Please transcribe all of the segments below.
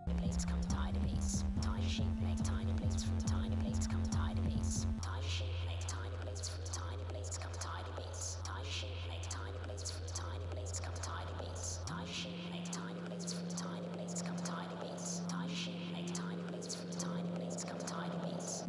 Blades come tied in piece. Tiny sheep make tiny blades from the tiny blades come tied in piece. Tiny sheep make tiny blades from the tiny blades come tied in piece. Tiny sheep make tiny blades from the tiny blades come tied in piece. Tiny sheep make tiny blades from the tiny blades come tied in piece. Tiny sheep make tiny blades from the tiny blades come tied in piece.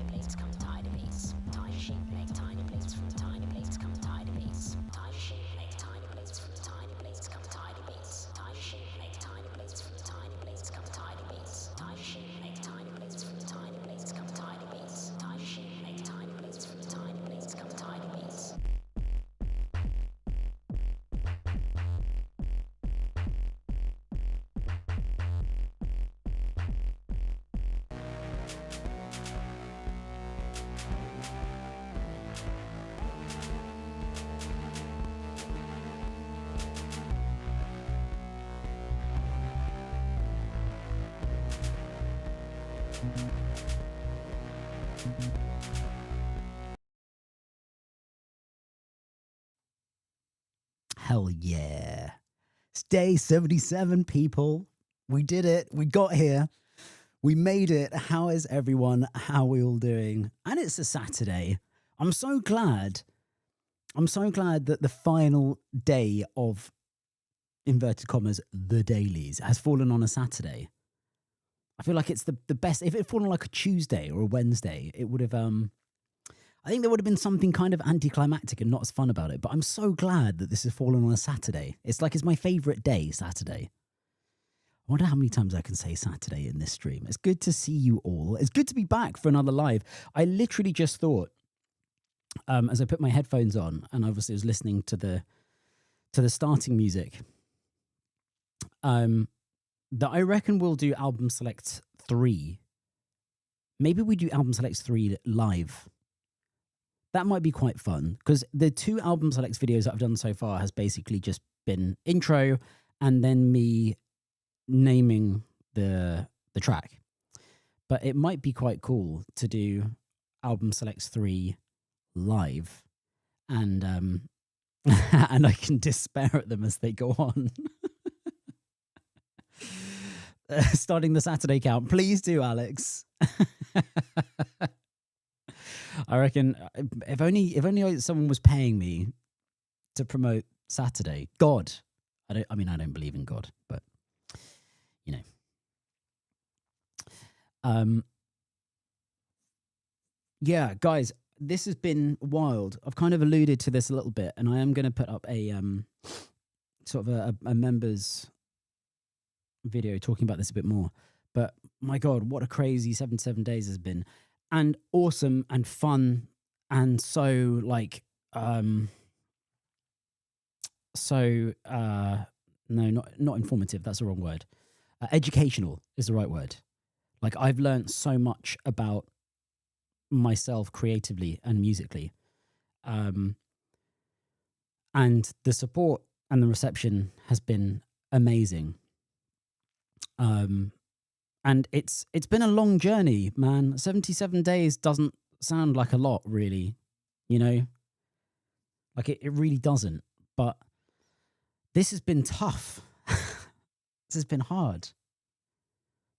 Blades come tied in piece. Tiny sheep make tiny blades from the tiny blades come tied in piece. Tiny sheep make tiny blades from the tiny blades come tied in piece. Tiny sheep make tiny blades from the tiny blades come tied in piece. Tiny sheep make tiny blades from the tiny blades come tied in piece. Tiny sheep make tiny blades from the tiny blades come tied in piece. Hell yeah. It's day 77, people. We did it. We got here. We made it. How is everyone? How are we all doing? And it's a Saturday. I'm so glad that the final day of, inverted commas, the dailies has fallen on a Saturday. I feel like it's the best. If it had fallen like a Tuesday or a Wednesday, it would have, I think there would have been something kind of anticlimactic and not as fun about it. But I'm so glad that this has fallen on a Saturday. It's like it's my favorite day, Saturday. I wonder how many times I can say Saturday in this stream. It's good to see you all. It's good to be back for another live. I literally just thought, as I put my headphones on and obviously was listening to the starting music, that I reckon we'll do Album Select 3. Maybe we do Album Select 3 live. That might be quite fun, because the 2 Album Selects videos that I've done so far has basically just been intro and then me naming the track. But it might be quite cool to do Album Selects 3 live, and and I can despair at them as they go on. Starting the Saturday count, please do, Alex. I reckon if only someone was paying me to promote Saturday. God, I don't believe in God, but you know. Yeah, guys, this has been wild. I've kind of alluded to this a little bit, and I am going to put up a sort of a members video talking about this a bit more. But my God, what a crazy 77 days has been, and awesome and fun, and so like no, not informative. That's the wrong word. Educational is the right word. Like, I've learned so much about myself creatively and musically, and the support and the reception has been amazing. And it's been a long journey, man. 77 days doesn't sound like a lot, really, you know? Like, it really doesn't. But this has been tough. This has been hard.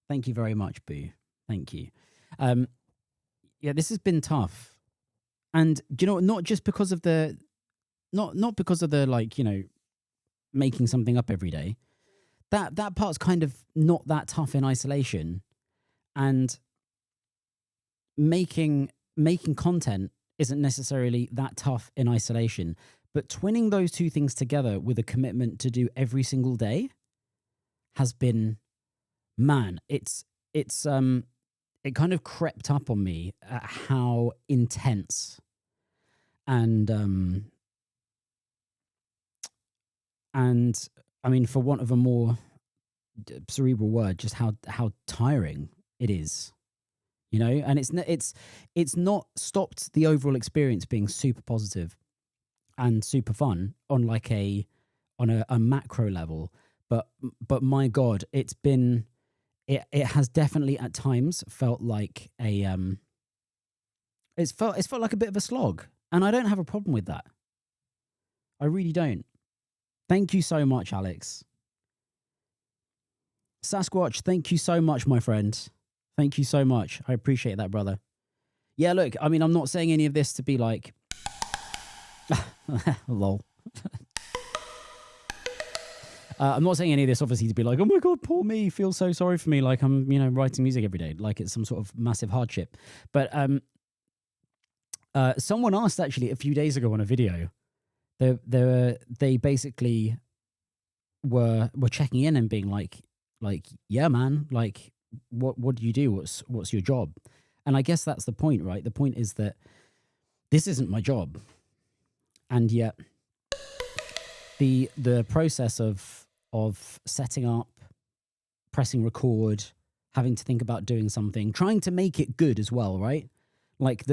Thank you very much, Boo. Thank you. Yeah, this has been tough. And, you know, not just because of the, not because of the, like, you know, making something up every day. That part's kind of not that tough in isolation, and making content isn't necessarily that tough in isolation, but twinning those two things together with a commitment to do every single day has been, man, it kind of crept up on me at how intense and I mean, for want of a more cerebral word, just how tiring it is, you know. And it's not stopped the overall experience being super positive and super fun on like a macro level, but my God, it has definitely at times felt like it's felt like a bit of a slog, and I don't have a problem with that. I really don't. Thank you so much, Alex. Sasquatch, thank you so much, my friend. Thank you so much. I appreciate that, brother. Yeah, look, I mean, I'm not saying any of this to be like... lol. I'm not saying any of this, obviously, to be like, oh my God, poor me, feel so sorry for me, like I'm, you know, writing music every day, like it's some sort of massive hardship. But someone asked, actually, a few days ago on a video, they basically were checking in and being like, yeah, man, like, what do you do? What's your job? And I guess that's the point, right? The point is that this isn't my job, and yet the process of setting up, pressing record, having to think about doing something, trying to make it good as well, right? Like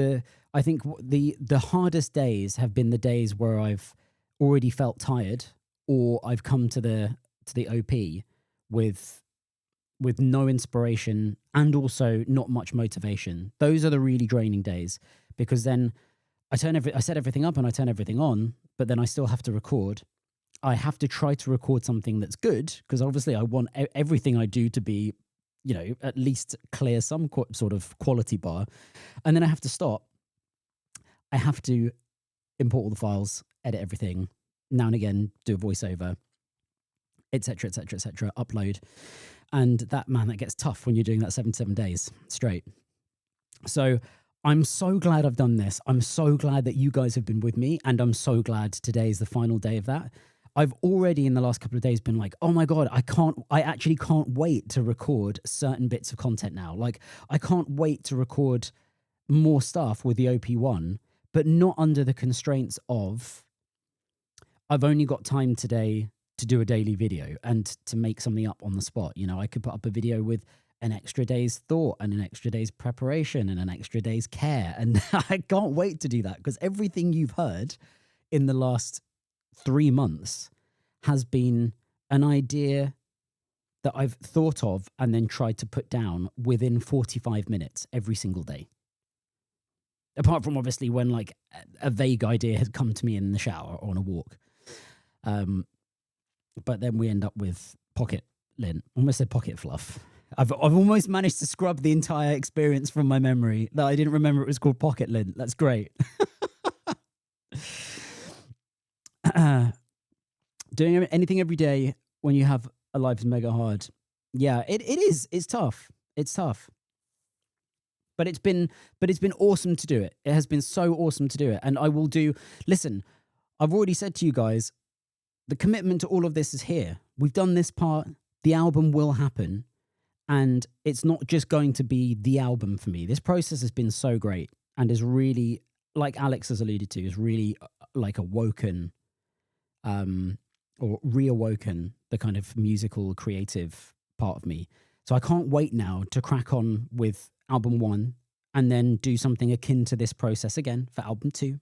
I think the hardest days have been the days where I've already felt tired, or I've come to the OP with no inspiration and also not much motivation. Those are the really draining days, because then I set everything up and I turn everything on, but then I still have to record. I have to try to record something that's good, because obviously I want everything I do to be, you know, at least clear some sort of quality bar. And then I have to stop. I have to import all the files, edit everything, now and again do a voiceover, etc., etc., etc., upload. And that gets tough when you're doing that 7 days straight. So I'm so glad I've done this. I'm so glad that you guys have been with me, and I'm so glad today is the final day of that. I've already in the last couple of days been like, oh my God, I actually can't wait to record certain bits of content now. Like, I can't wait to record more stuff with the OP1, but not under the constraints of, I've only got time today to do a daily video and to make something up on the spot. You know, I could put up a video with an extra day's thought and an extra day's preparation and an extra day's care. And I can't wait to do that, because everything you've heard in the last 3 months has been an idea that I've thought of and then tried to put down within 45 minutes every single day. Apart from obviously when like a vague idea has come to me in the shower or on a walk. But then we end up with pocket lint. Almost said pocket fluff. I've almost managed to scrub the entire experience from my memory that I didn't remember it was called pocket lint. That's great. Doing anything every day when you have a life is mega hard. Yeah, it is. It's tough. It's tough. But it's been awesome to do it. It has been so awesome to do it. And I will do, listen, I've already said to you guys, the commitment to all of this is here. We've done this part. The album will happen. And it's not just going to be the album for me. This process has been so great and is really, like Alex has alluded to, is really like awoken or reawoken the kind of musical, creative part of me. So I can't wait now to crack on with album 1 and then do something akin to this process again for album 2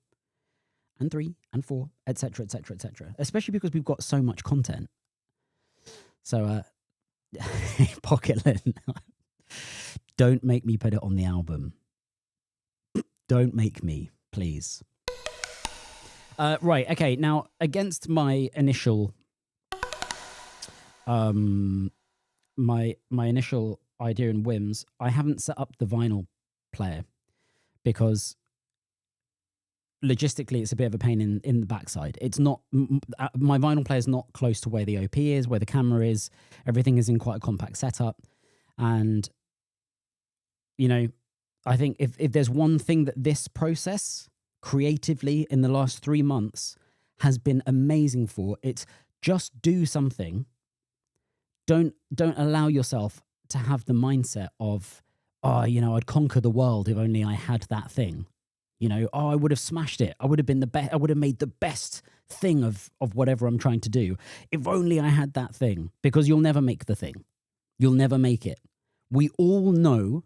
and 3 and 4, etc., etc., etc. Especially because we've got so much content. So, pocket lint. Don't make me put it on the album. Don't make me, please. Right, okay. Now, against my initial, my initial idea and whims, I haven't set up the vinyl player because logistically it's a bit of a pain in the backside. It's not, my vinyl player is not close to where the OP is, where the camera is. Everything is in quite a compact setup. And, you know, I think if there's one thing that this process creatively in the last 3 months has been amazing for, it's just do something. Don't allow yourself to have the mindset of, oh, you know, I'd conquer the world if only I had that thing. You know, oh, I would have smashed it. I would have been the best. I would have made the best thing of whatever I'm trying to do. If only I had that thing. Because you'll never make the thing. You'll never make it. We all know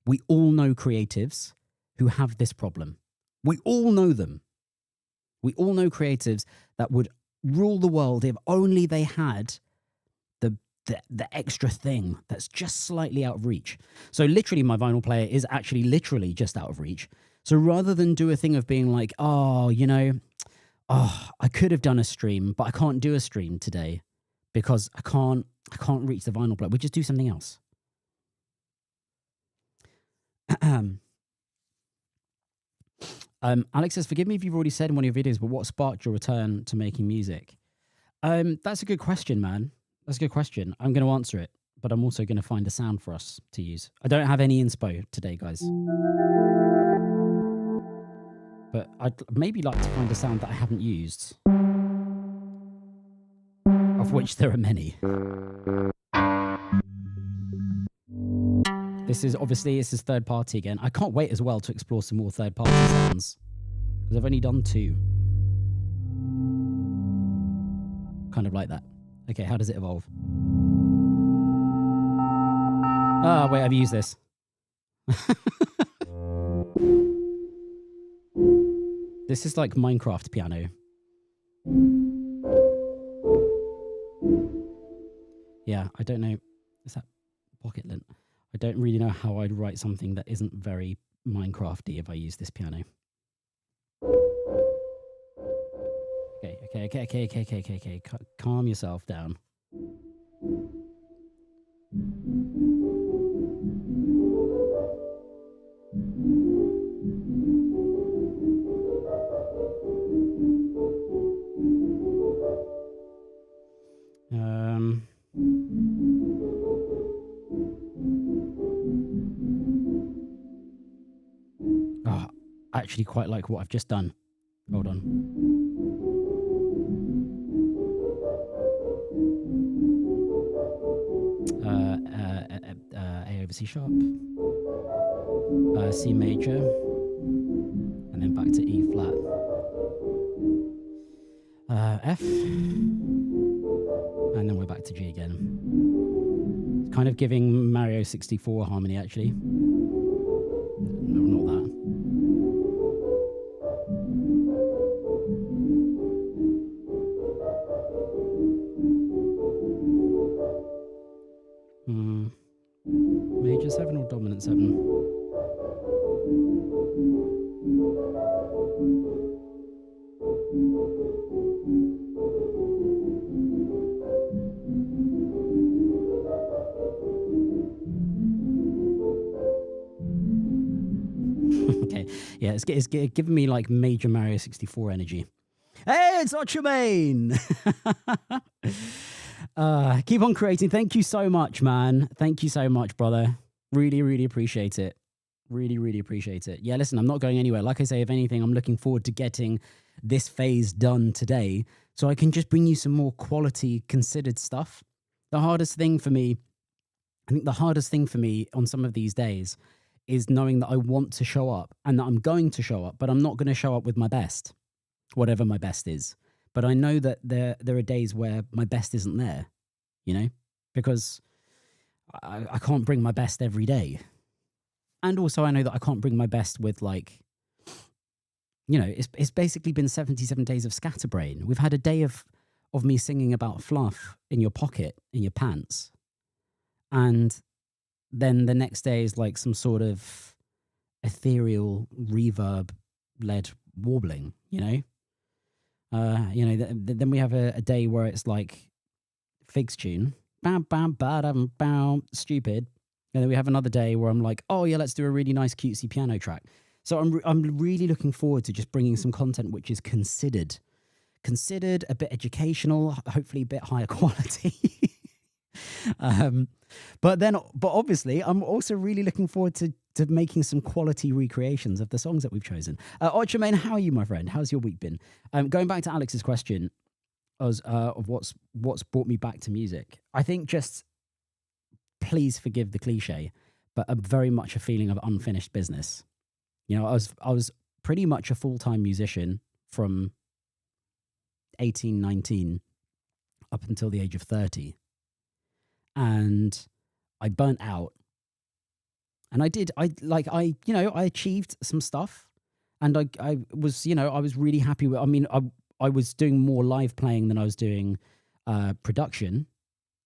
creatives who have this problem. We all know them. We all know creatives that would rule the world if only they had the extra thing that's just slightly out of reach. So literally my vinyl player is actually literally just out of reach. So rather than do a thing of being like, oh, you know, oh, I could have done a stream, but I can't do a stream today because I can't reach the vinyl player. We just do something else. Alex says, forgive me if you've already said in one of your videos, but what sparked your return to making music? That's a good question, man. That's a good question. I'm going to answer it, but I'm also going to find a sound for us to use. I don't have any inspo today, guys. But I'd maybe like to find a sound that I haven't used, of which there are many. This is third party again. I can't wait as well to explore some more third party sounds, because I've only done 2. Kind of like that. Okay, how does it evolve? Ah, wait, I've used this. This is like Minecraft piano. Yeah, I don't know. Is that pocket lint? I don't really know how I'd write something that isn't very Minecrafty if I use this piano. Okay. Okay. Calm yourself down. Um, oh, I actually quite like what I've just done. Hold on. A over C sharp, C major, and then back to E flat, F, and then we're back to G again. It's kind of giving Mario 64 harmony, actually. No, not that. Major 7 or dominant 7? Okay, yeah, it's giving me like major Mario 64 energy. Hey, it's Otramain! Keep on creating. Thank you so much, man. Thank you so much, brother. Really appreciate it. Really appreciate it. Yeah, listen, I'm not going anywhere. Like I say, if anything, I'm looking forward to getting this phase done today so I can just bring you some more quality, considered stuff. The hardest thing for me, I think the hardest thing for me on some of these days is knowing that I want to show up and that I'm going to show up, but I'm not going to show up with my best, whatever my best is. But I know that there are days where my best isn't there, you know, because I can't bring my best every day. And also I know that I can't bring my best with, like, you know, it's basically been 77 days of scatterbrain. We've had a day of me singing about fluff in your pocket, in your pants. And then the next day is like some sort of ethereal reverb-led warbling, you know? Then we have a day where it's like Figs tune, bam, bam, ba-dum, bam, stupid. And then we have another day where I'm like, oh yeah, let's do a really nice cutesy piano track. So I'm really looking forward to just bringing some content which is considered, a bit educational, hopefully a bit higher quality. But obviously I'm also really looking forward to making some quality recreations of the songs that we've chosen. Otramain, how are you, my friend? How's your week been? Going back to Alex's question of what's brought me back to music, I think just, please forgive the cliche, but very much a feeling of unfinished business. You know, I was pretty much a full-time musician from 18, 19 up until the age of 30. And I burnt out. And I achieved some stuff. And I was really happy with, I was doing more live playing than I was doing production.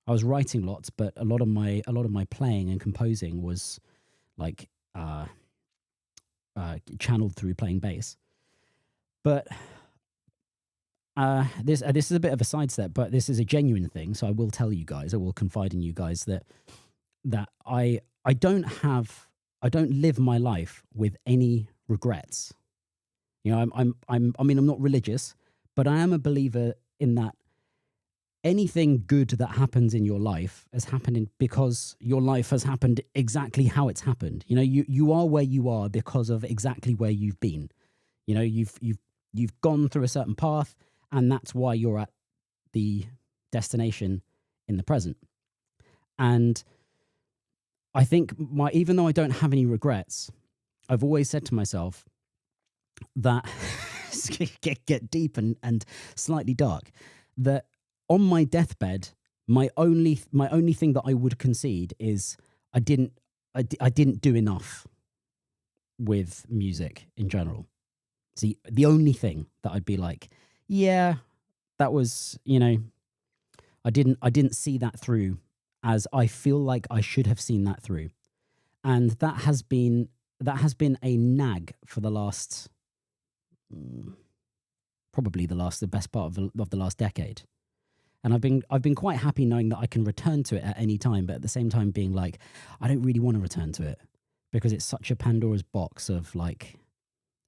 I was writing lots, but a lot of my playing and composing was like channeled through playing bass. But this is a bit of a sidestep, but this is a genuine thing. So I will tell you guys, I will confide in you guys that I don't live my life with any regrets. You know, I'm not religious, but I am a believer in that anything good that happens in your life has happened because your life has happened exactly how it's happened. You know, you are where you are because of exactly where you've been. You know, you've gone through a certain path, and that's why you're at the destination in the present. And I think even though I don't have any regrets, I've always said to myself that get deep and slightly dark, that on my deathbed, my only thing that I would concede is I didn't do enough with music in general. See, the only thing that I'd be like, yeah, that was, you know, I didn't see that through as I feel like I should have seen that through. And that has been a nag for the last probably the best part of the last decade. And I've been quite happy knowing that I can return to it at any time, but at the same time being like, I don't really want to return to it because it's such a Pandora's box of like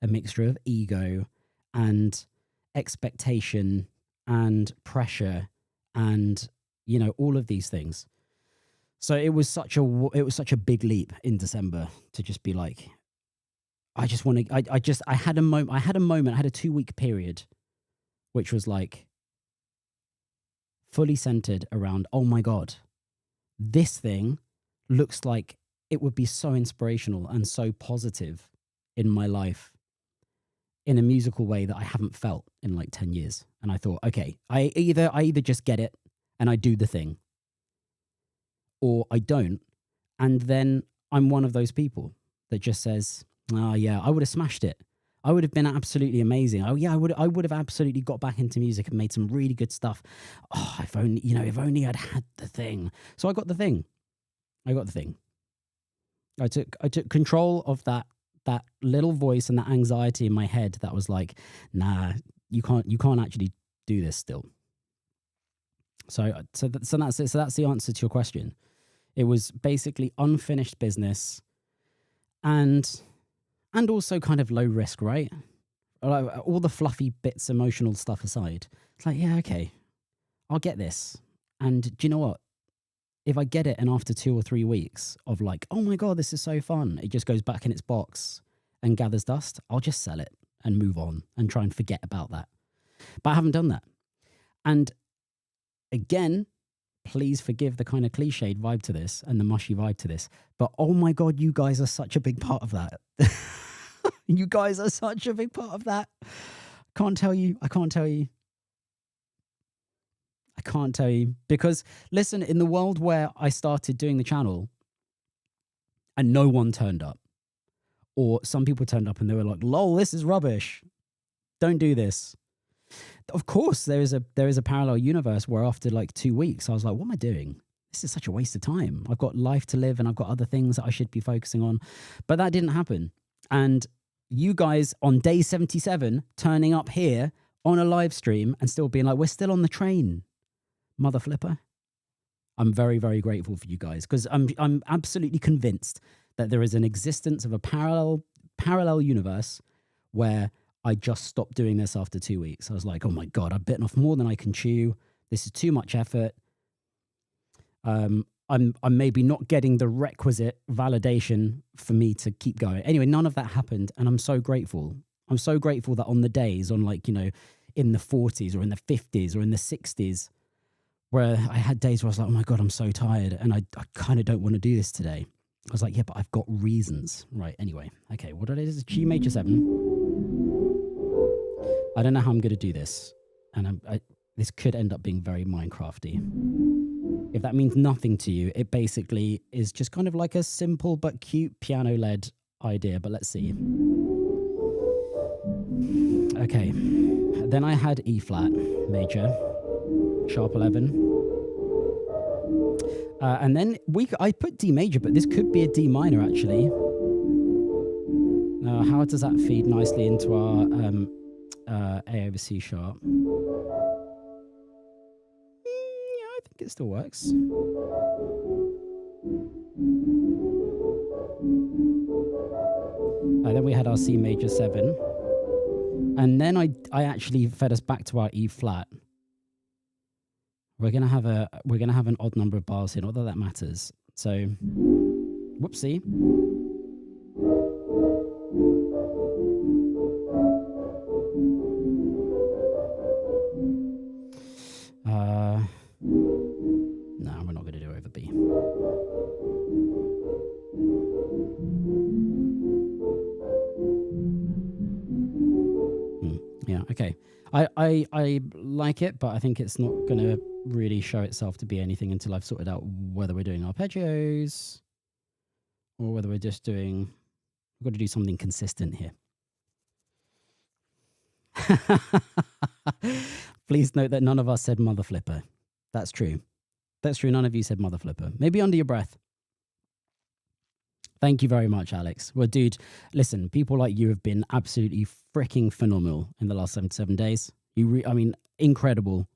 a mixture of ego and expectation and pressure and, you know, all of these things. So it was such a big leap in December to just be like, I just want to, I had a moment, I had a 2-week period, which was like fully centered around, oh my God, this thing looks like it would be so inspirational and so positive in my life in a musical way that I haven't felt in like 10 years. And I thought, okay, I either just get it and I do the thing, or I don't. And then I'm one of those people that just says, oh yeah, I would have smashed it. I would have been absolutely amazing. Oh yeah, I would have absolutely got back into music and made some really good stuff. Oh, if only I'd had the thing. So I got the thing. I took control of that little voice and that anxiety in my head that was like, nah, you can't actually do this still. So that's it. So that's the answer to your question. It was basically unfinished business and also kind of low risk, right? All the fluffy bits, emotional stuff aside. It's like, yeah, okay, I'll get this. And do you know what? If I get it and after 2 or 3 weeks of like, oh my God, this is so fun, it just goes back in its box and gathers dust, I'll just sell it and move on and try and forget about that. But I haven't done that. And again, please forgive the kind of cliched vibe to this and the mushy vibe to this. But oh my God, you guys are such a big part of that. You guys are such a big part of that. I can't tell you. Because listen, in the world where I started doing the channel and no one turned up, or some people turned up and they were like, lol, this is rubbish, don't do this. Of course, there is a parallel universe where after like 2 weeks, I was like, what am I doing? This is such a waste of time. I've got life to live and I've got other things that I should be focusing on. But that didn't happen. And you guys on day 77 turning up here on a live stream and still being like, we're still on the train, mother flipper. I'm very, very grateful for you guys because I'm absolutely convinced that there is an existence of a parallel universe where I just stopped doing this after 2 weeks. I was like, oh my God, I've bitten off more than I can chew. This is too much effort. I'm maybe not getting the requisite validation for me to keep going. Anyway, none of that happened. And I'm so grateful. I'm so grateful that on the days on like, you know, in the 40s or in the 50s or in the 60s, where I had days where I was like, oh my God, I'm so tired. And I kind of don't want to do this today. I was like, yeah, but I've got reasons. Right. Anyway. Okay. What it is G major 7. I don't know how I'm going to do this. And this could end up being very Minecrafty. If that means nothing to you, it basically is just kind of like a simple but cute piano-led idea. But let's see. Okay. Then I had E flat major, sharp 11. And then I put D major, but this could be a D minor actually. How does that feed nicely into our A over C sharp? Yeah, I think it still works. Then we had our C major 7. And then I actually fed us back to our E flat. We're gonna have an odd number of bars here, not that matters. So, whoopsie. No, we're not gonna do over B. Yeah, okay. I like it, but I think it's not gonna really show itself to be anything until I've sorted out whether we're doing arpeggios or whether we're just doing, we've got to do something consistent here. Please note that none of us said mother flipper. That's true. That's true. None of you said mother flipper. Maybe under your breath. Thank you very much, Alex. Well, dude, listen, people like you have been absolutely freaking phenomenal in the last 77 days. I mean, incredible,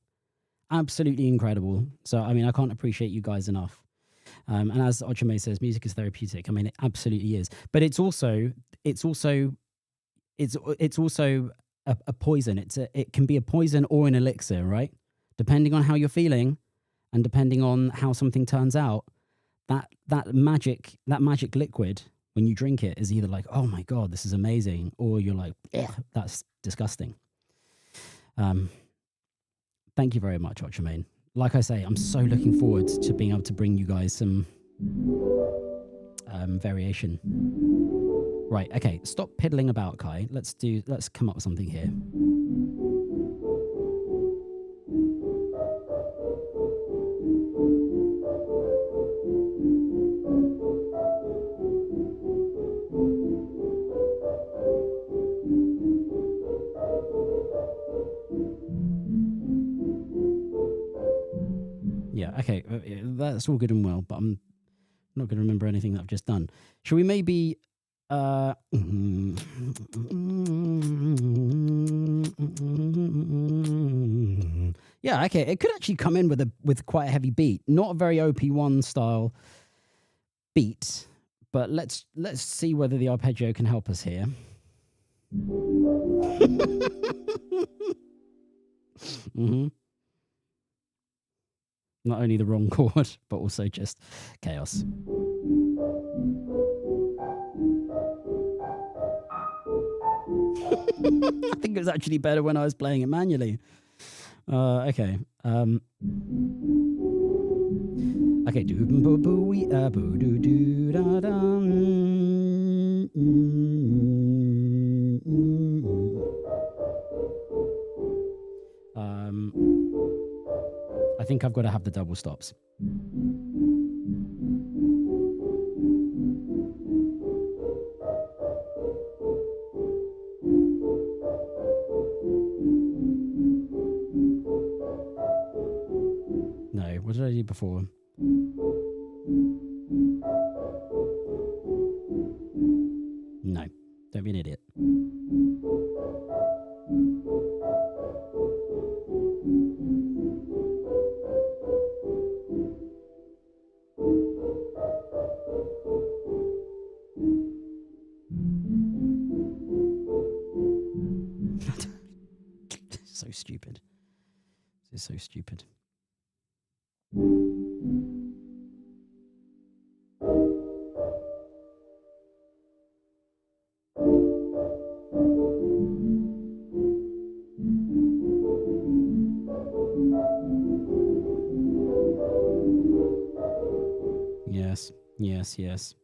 absolutely incredible. So, I mean, I can't appreciate you guys enough. And as Ochime says, music is therapeutic. I mean, it absolutely is. But it's also a poison. It can be a poison or an elixir, right? Depending on how you're feeling, and depending on how something turns out. That magic liquid, when you drink it, is either like, oh my god, this is amazing, or you're like, that's disgusting. Thank you very much, Ochime. Like I say, I'm so looking forward to being able to bring you guys some variation. Right, okay, stop piddling about, Kai. Let's come up with something here. Yeah, okay, that's all good and well, but I'm not going to remember anything that I've just done. Shall we maybe... yeah, okay, it could actually come in with quite a heavy beat. Not a very OP1 style beat, but let's see whether the arpeggio can help us here. Not only the wrong chord, but also just chaos. I think it was actually better when I was playing it manually. Okay. Okay. I think I've got to have the double stops. No, what did I do before? No, don't be an idiot. So stupid. This is so stupid. Yes.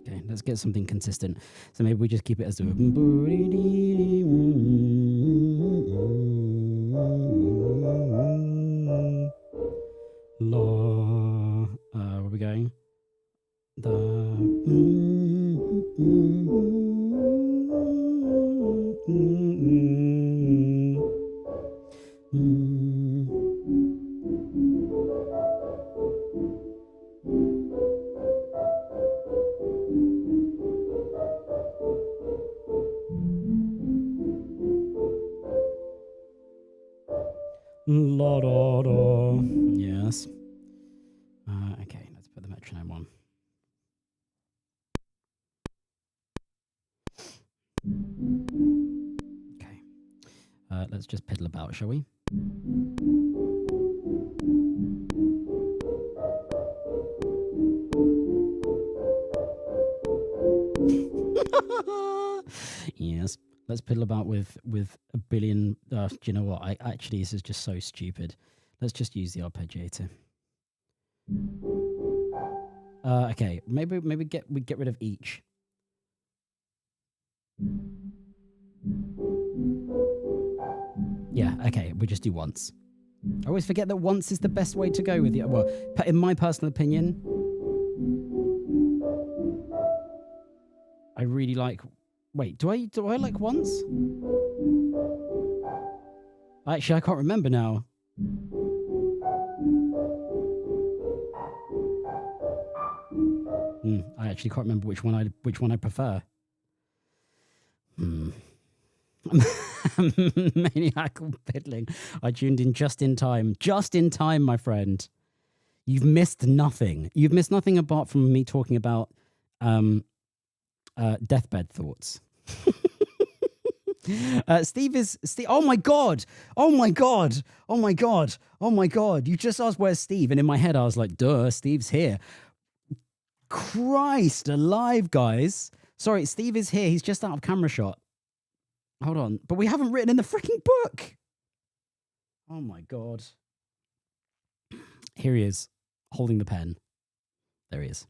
Okay, let's get something consistent. So maybe we just keep it as La. Where are we going? La da da. Yes. Okay, let's put the metronome on. Okay. Let's just piddle about, shall we? Yes. Let's piddle about with a billion. Do you know what? Actually, this is just so stupid. Let's just use the arpeggiator. Okay, maybe we get rid of each. Yeah, okay, we just do once. I always forget that once is the best way to go with it. Well, in my personal opinion, I really like. Wait, do I like once? Actually, I can't remember now. I actually can't remember which one I prefer. Maniacal piddling. I tuned in just in time. Just in time, my friend. You've missed nothing. You've missed nothing apart from me talking about deathbed thoughts. Steve. Oh my god! Oh my god! Oh my god! Oh my god! You just asked where's Steve, and in my head I was like, "Duh, Steve's here." Christ alive, guys! Sorry, Steve is here. He's just out of camera shot. Hold on, but we haven't written in the freaking book. Oh my god! Here he is, holding the pen. There he is.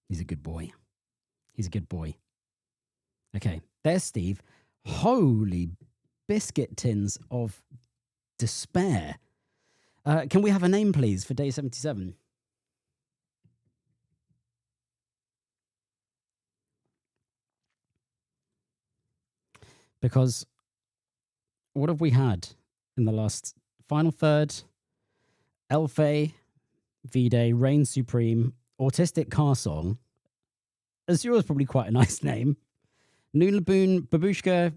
He's a good boy. He's a good boy. Okay, there's Steve. Holy biscuit tins of despair. Can we have a name, please, for day 77? Because what have we had in the last final third? Elfe, V-Day, Reign Supreme, Autistic Car Song. Azure is probably quite a nice name. Noon Laboon, Babushka,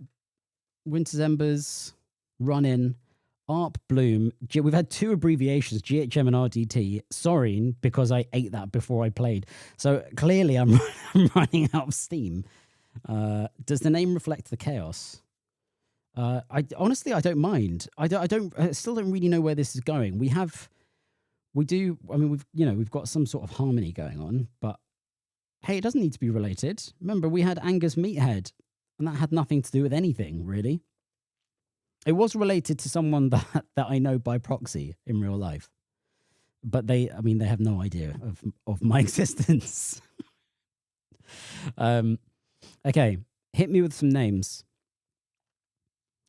Winter's Embers, Run-In, ARP Bloom. We've had two abbreviations, GHM and RDT. Sorry, because I ate that before I played. So clearly I'm running out of steam. Does the name reflect the chaos? I honestly, I don't mind. I still don't really know where this is going. We've got some sort of harmony going on, but hey, it doesn't need to be related. Remember, we had Angus Meathead, and that had nothing to do with anything, really. It was related to someone that I know by proxy in real life. But they have no idea of my existence. Okay, hit me with some names.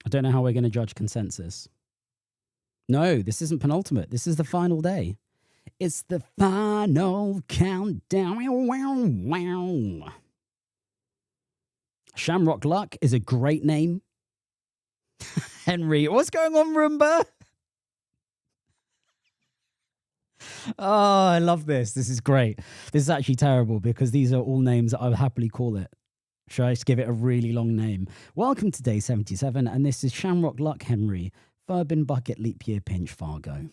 I don't know how we're going to judge consensus. No, this isn't penultimate. This is the final day. It's the final countdown. Wow. Shamrock Luck is a great name. Henry, what's going on, Roomba? Oh, I love this. This is great. This is actually terrible because these are all names that I would happily call it. Should I just give it a really long name? Welcome to day 77, and this is Shamrock Luck Henry, Furbin Bucket Leap Year Pinch Fargo.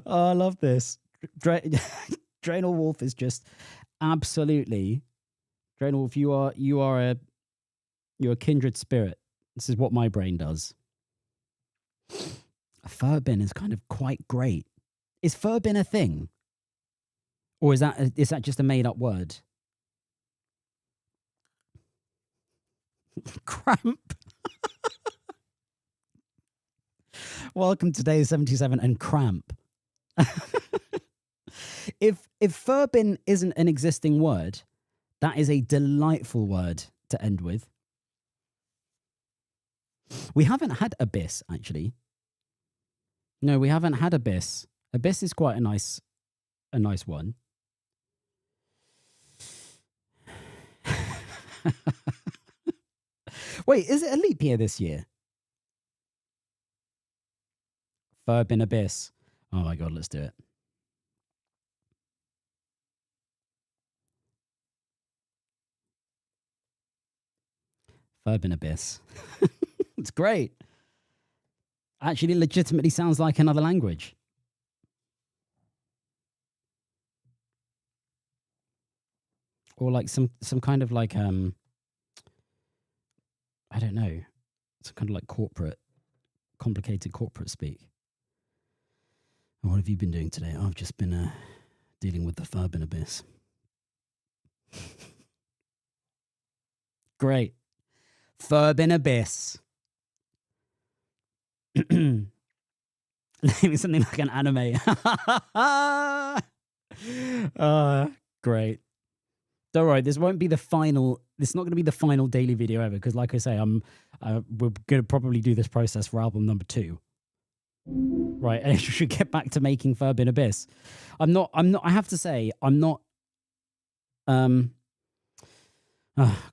Oh, I love this. Draenor Wolf is just absolutely Draenor Wolf. You're a kindred spirit. This is what my brain does. Furbin is kind of quite great. Is Furbin a thing, or is that just a made up word? Cramp. Welcome to day 77 and cramp. If Furbin isn't an existing word, that is a delightful word to end with. We haven't had Abyss, actually. No, we haven't had Abyss. Abyss is quite a nice one. Wait, is it a leap year this year? Furbin Abyss. Oh my god, let's do it. Furbin Abyss. It's great. Actually, legitimately sounds like another language. Or like some kind of like I don't know, some kind of like complicated corporate speak. What have you been doing today? I've just been dealing with the Furbin Abyss. Great. Furbin Abyss. Name something like an anime. Great. Don't worry, this won't be the final. This is not going to be the final daily video ever because, like I say, we're going to probably do this process for album number 2. Right, and I should get back to making Furbin Abyss. I'm not. I have to say, I'm not.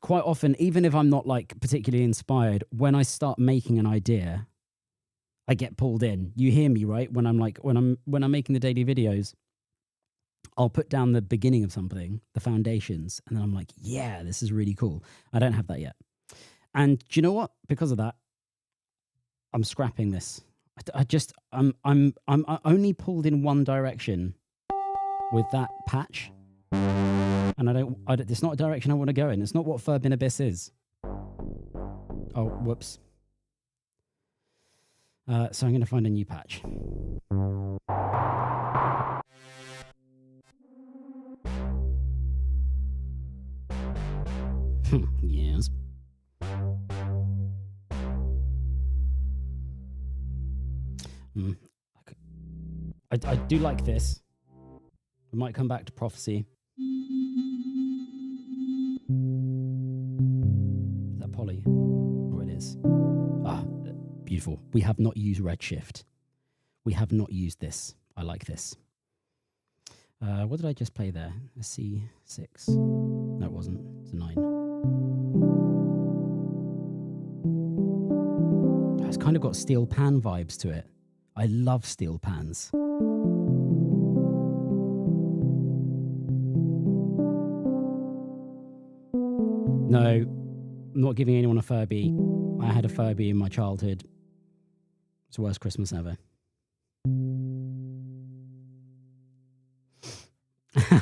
Quite often, even if I'm not like particularly inspired, when I start making an idea, I get pulled in. You hear me, right? When I'm making the daily videos, I'll put down the beginning of something, the foundations, and then I'm like, yeah, this is really cool. I don't have that yet. And do you know what? Because of that, I'm scrapping this. I'm only pulled in one direction with that patch, and it's not a direction I want to go in. It's not what Furbin Abyss is. Oh, whoops. So I'm going to find a new patch. Yes. I do like this. We might come back to Prophecy. Is that Polly? Oh, it is. Ah, beautiful. We have not used Redshift. We have not used this. I like this. What did I just play there? A C6. No, it wasn't. It's a 9. It's kind of got steel pan vibes to it. I love steel pans. No, I'm not giving anyone a Furby. I had a Furby in my childhood. It's the worst Christmas ever.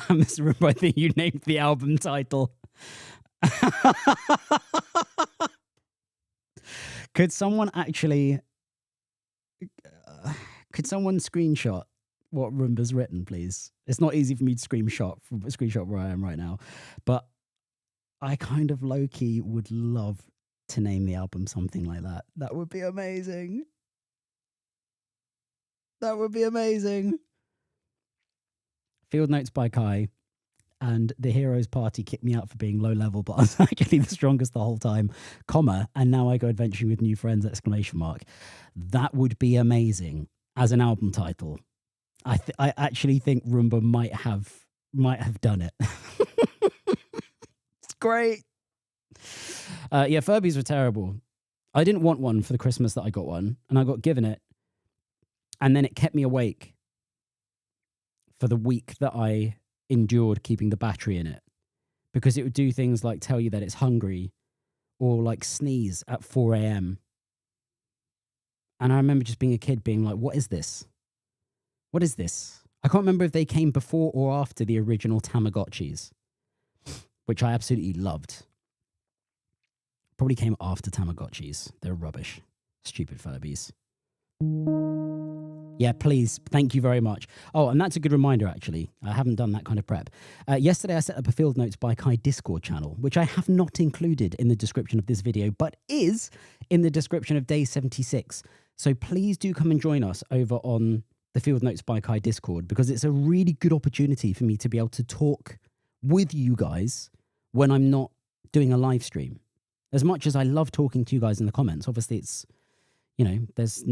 Mr. Rumbo, I think you named the album title. Could someone actually... could someone screenshot what Roomba's written, please? It's not easy for me to screenshot where I am right now. But I kind of low-key would love to name the album something like that. That would be amazing. That would be amazing. Field Notes by Kai and the Heroes Party kicked me out for being low level, but I was actually the strongest the whole time, comma, and now I go adventuring with new friends, exclamation mark. That would be amazing as an album title. I actually think Roomba might have done it. It's great. Yeah, Furbies were terrible. I didn't want one for the Christmas that I got one, and I got given it. And then it kept me awake for the week that I endured keeping the battery in it, because it would do things like tell you that it's hungry or like sneeze at 4 a.m. And I remember just being a kid being like, what is this? What is this? I can't remember if they came before or after the original Tamagotchis, which I absolutely loved. Probably came after Tamagotchis. They're rubbish. Stupid Furbies. Yeah, please. Thank you very much. Oh, and that's a good reminder, actually. I haven't done that kind of prep. Yesterday, I set up a Field Notes by Kai Discord channel, which I have not included in the description of this video, but is in the description of day 76. So please do come and join us over on the Field Notes by Kai Discord, because it's a really good opportunity for me to be able to talk with you guys when I'm not doing a live stream. As much as I love talking to you guys in the comments, obviously it's, you know, there's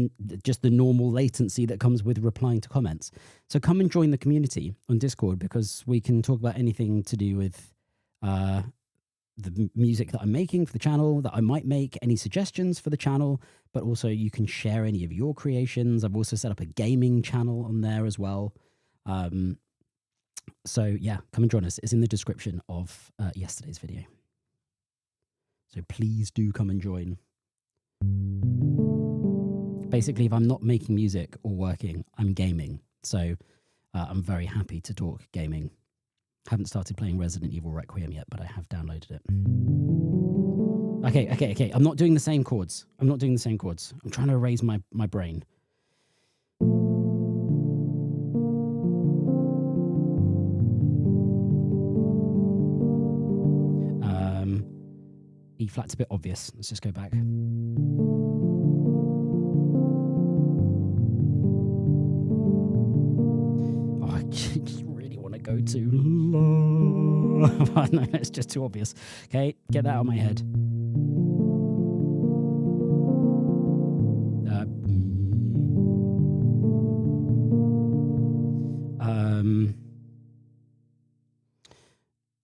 just the normal latency that comes with replying to comments. So come and join the community on Discord, because we can talk about anything to do with the music that I'm making for the channel, that I might make, any suggestions for the channel, but also you can share any of your creations. I've also set up a gaming channel on there as well. So yeah, come and join us. It's in the description of yesterday's video. So please do come and join. Basically, if I'm not making music or working, I'm gaming. So I'm very happy to talk gaming. Haven't started playing Resident Evil Requiem yet, but I have downloaded it. Okay. I'm not doing the same chords. I'm trying to erase my brain. E flat's a bit obvious. Let's just go back. Oh, I just really want to go to La. No, it's just too obvious. Okay, get that out of my head.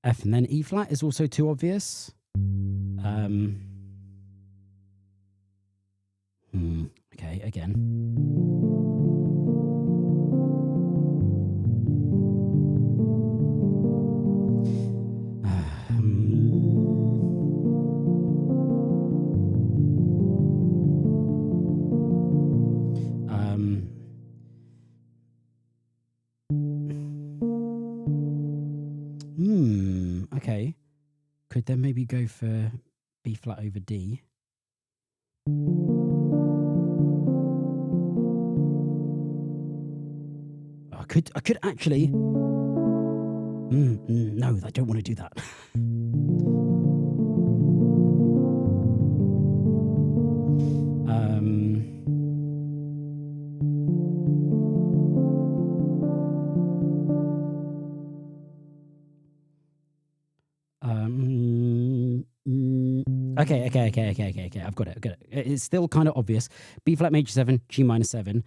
F and then E flat is also too obvious. Okay, again. could then maybe go for B flat over D. I could actually. No, I don't want to do that. Okay. I've got it. It's still kind of obvious. B flat major 7, G minor 7,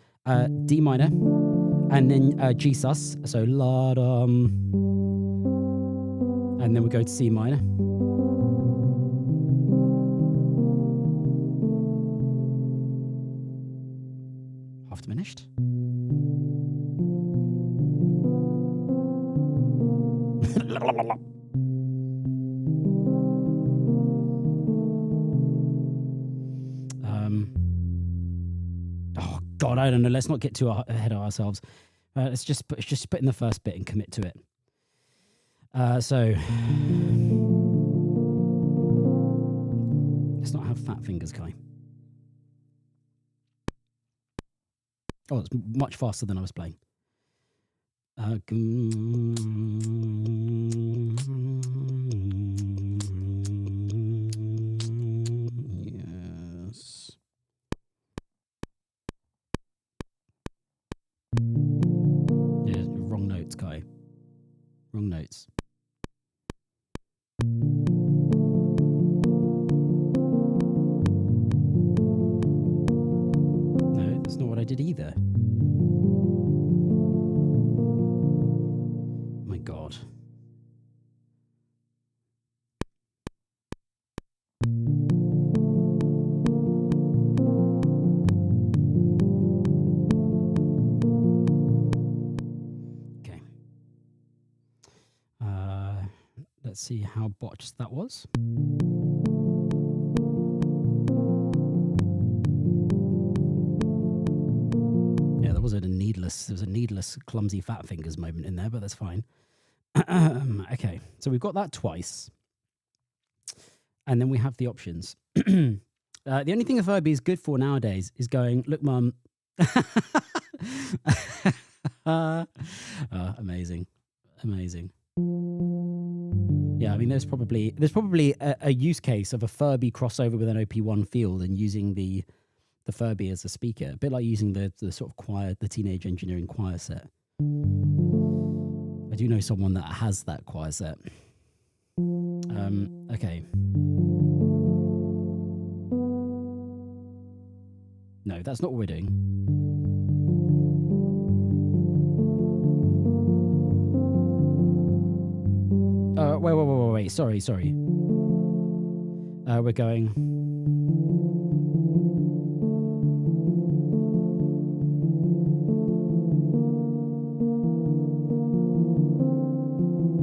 D minor, and then G sus. So la dum, and then we go to C minor. Half diminished. Oh God, I don't know. Let's not get too ahead of ourselves. Let's just put in the first bit and commit to it. So let's not have fat fingers, Kai. Oh, it's much faster than I was playing. Yes. Yeah, wrong notes, Kai. Wrong notes. No, that's not what I did either. My God. Okay. Let's see how botched that was. Yeah, there was a needless clumsy fat fingers moment in there, but that's fine. Okay, so we've got that twice. And then we have the options. The only thing a Furby is good for nowadays is going, look, Mum. Amazing. Yeah, I mean, there's probably a use case of a Furby crossover with an OP1 field and using the Furby as a speaker, a bit like using the sort of choir, the Teenage Engineering choir set. I do know someone that has that choir set. Okay. No, that's not what we're doing. Wait. Sorry. We're going.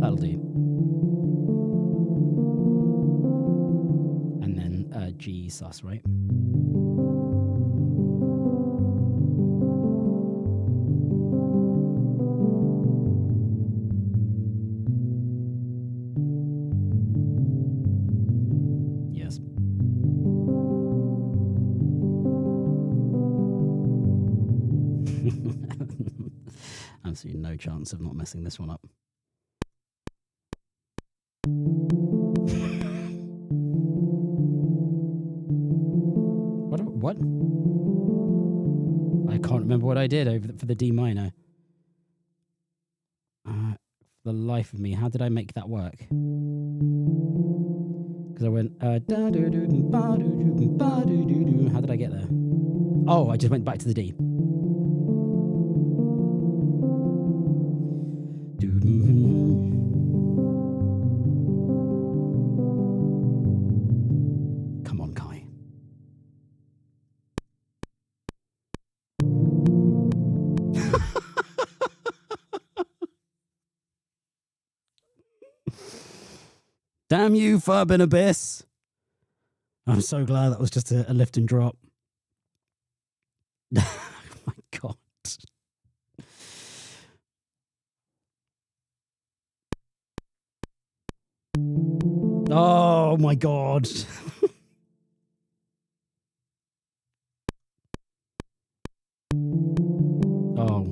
That'll do. And then G sus, right? Yes. Absolutely no chance of not messing this one up. What? I can't remember what I did for the D minor. For the life of me, how did I make that work? Because I went how did I get there? Oh, I just went back to the D. Come on, Kai. Damn you, Furbin Abyss. I'm so glad that was just a lift and drop. Oh my God. Oh my God. Oh.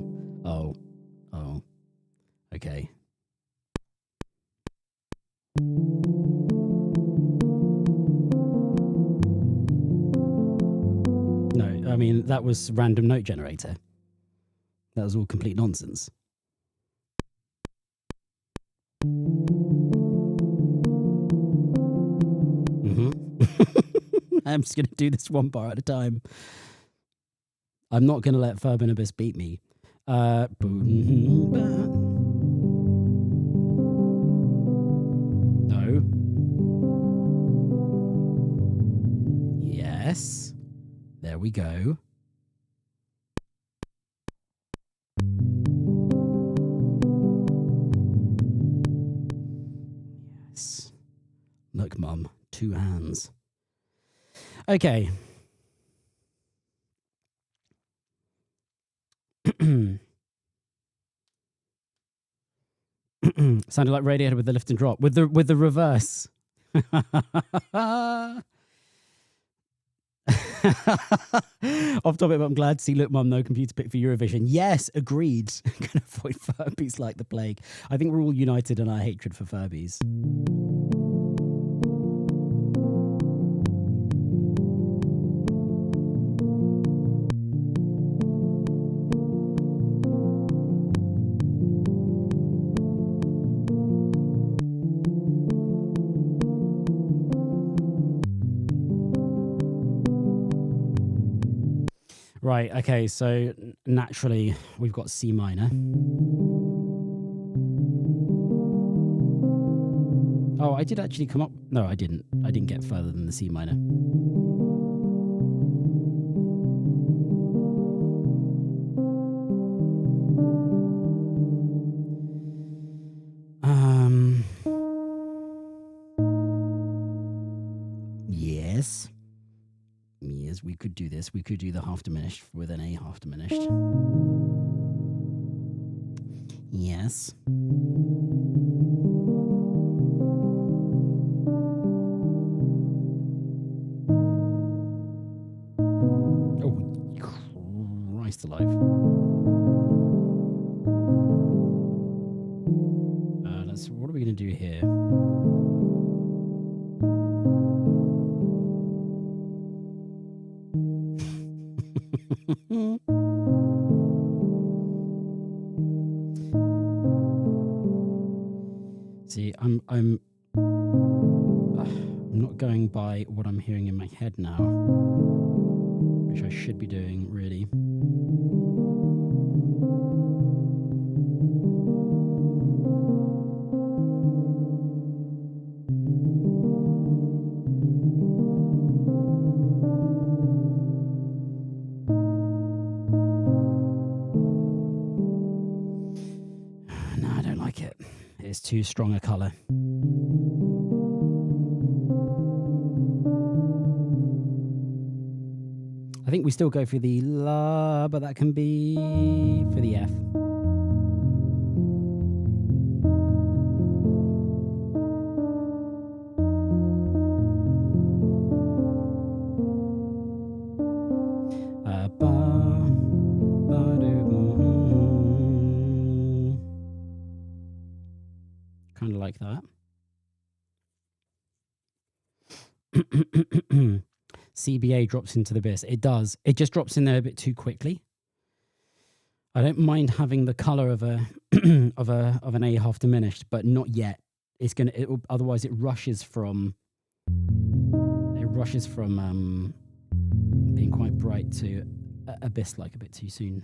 Okay. No, I mean, that was random note generator. That was all complete nonsense. I'm just going to do this one bar at a time. I'm not going to let Furbanibus beat me. No. Yes. There we go. Yes. Look, Mum. 2 hands. Okay. Sounded like Radiohead with the lift and drop. With the reverse. Off topic, but I'm glad to see Look Mum, no computer pick for Eurovision. Yes, agreed. Gonna avoid Furbies like the plague. I think we're all united in our hatred for Furbies. Right, okay, so naturally we've got C minor. Oh, I did actually come up... No, I didn't. I didn't get further than the C minor. Yes. Yes, we could do this. We could do the half diminished with an A half diminished. Yes. Oh, Christ alive. What are we going to do here? See, I'm not going by what I'm hearing in my head now, which I should be doing, really. No, I don't like it. It's too strong a colour. I think we still go for the La, but that can be for the F. Kind of like that. CBA drops into the abyss. It does. It just drops in there a bit too quickly. I don't mind having the color of a of an A half diminished, but not yet. It's gonna. Otherwise, it rushes from being quite bright to abyss like a bit too soon.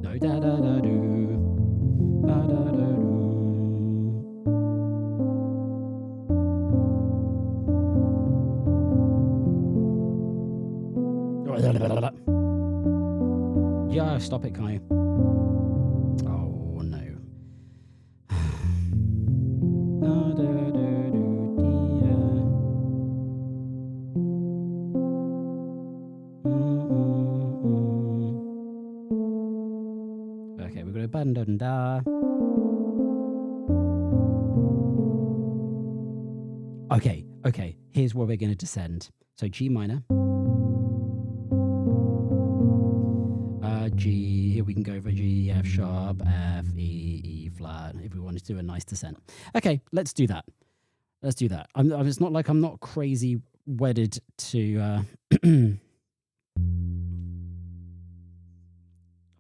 No da da da do da da da do. Yeah, stop it, Kai. Oh no. Okay, we're gonna da. Okay, okay. Here's where we're going to descend. So G minor. G, here we can go for G, F sharp, F, E, E flat, if we want to do a nice descent. Okay, let's do that. Let's do that. It's not like I'm not crazy wedded to... I'm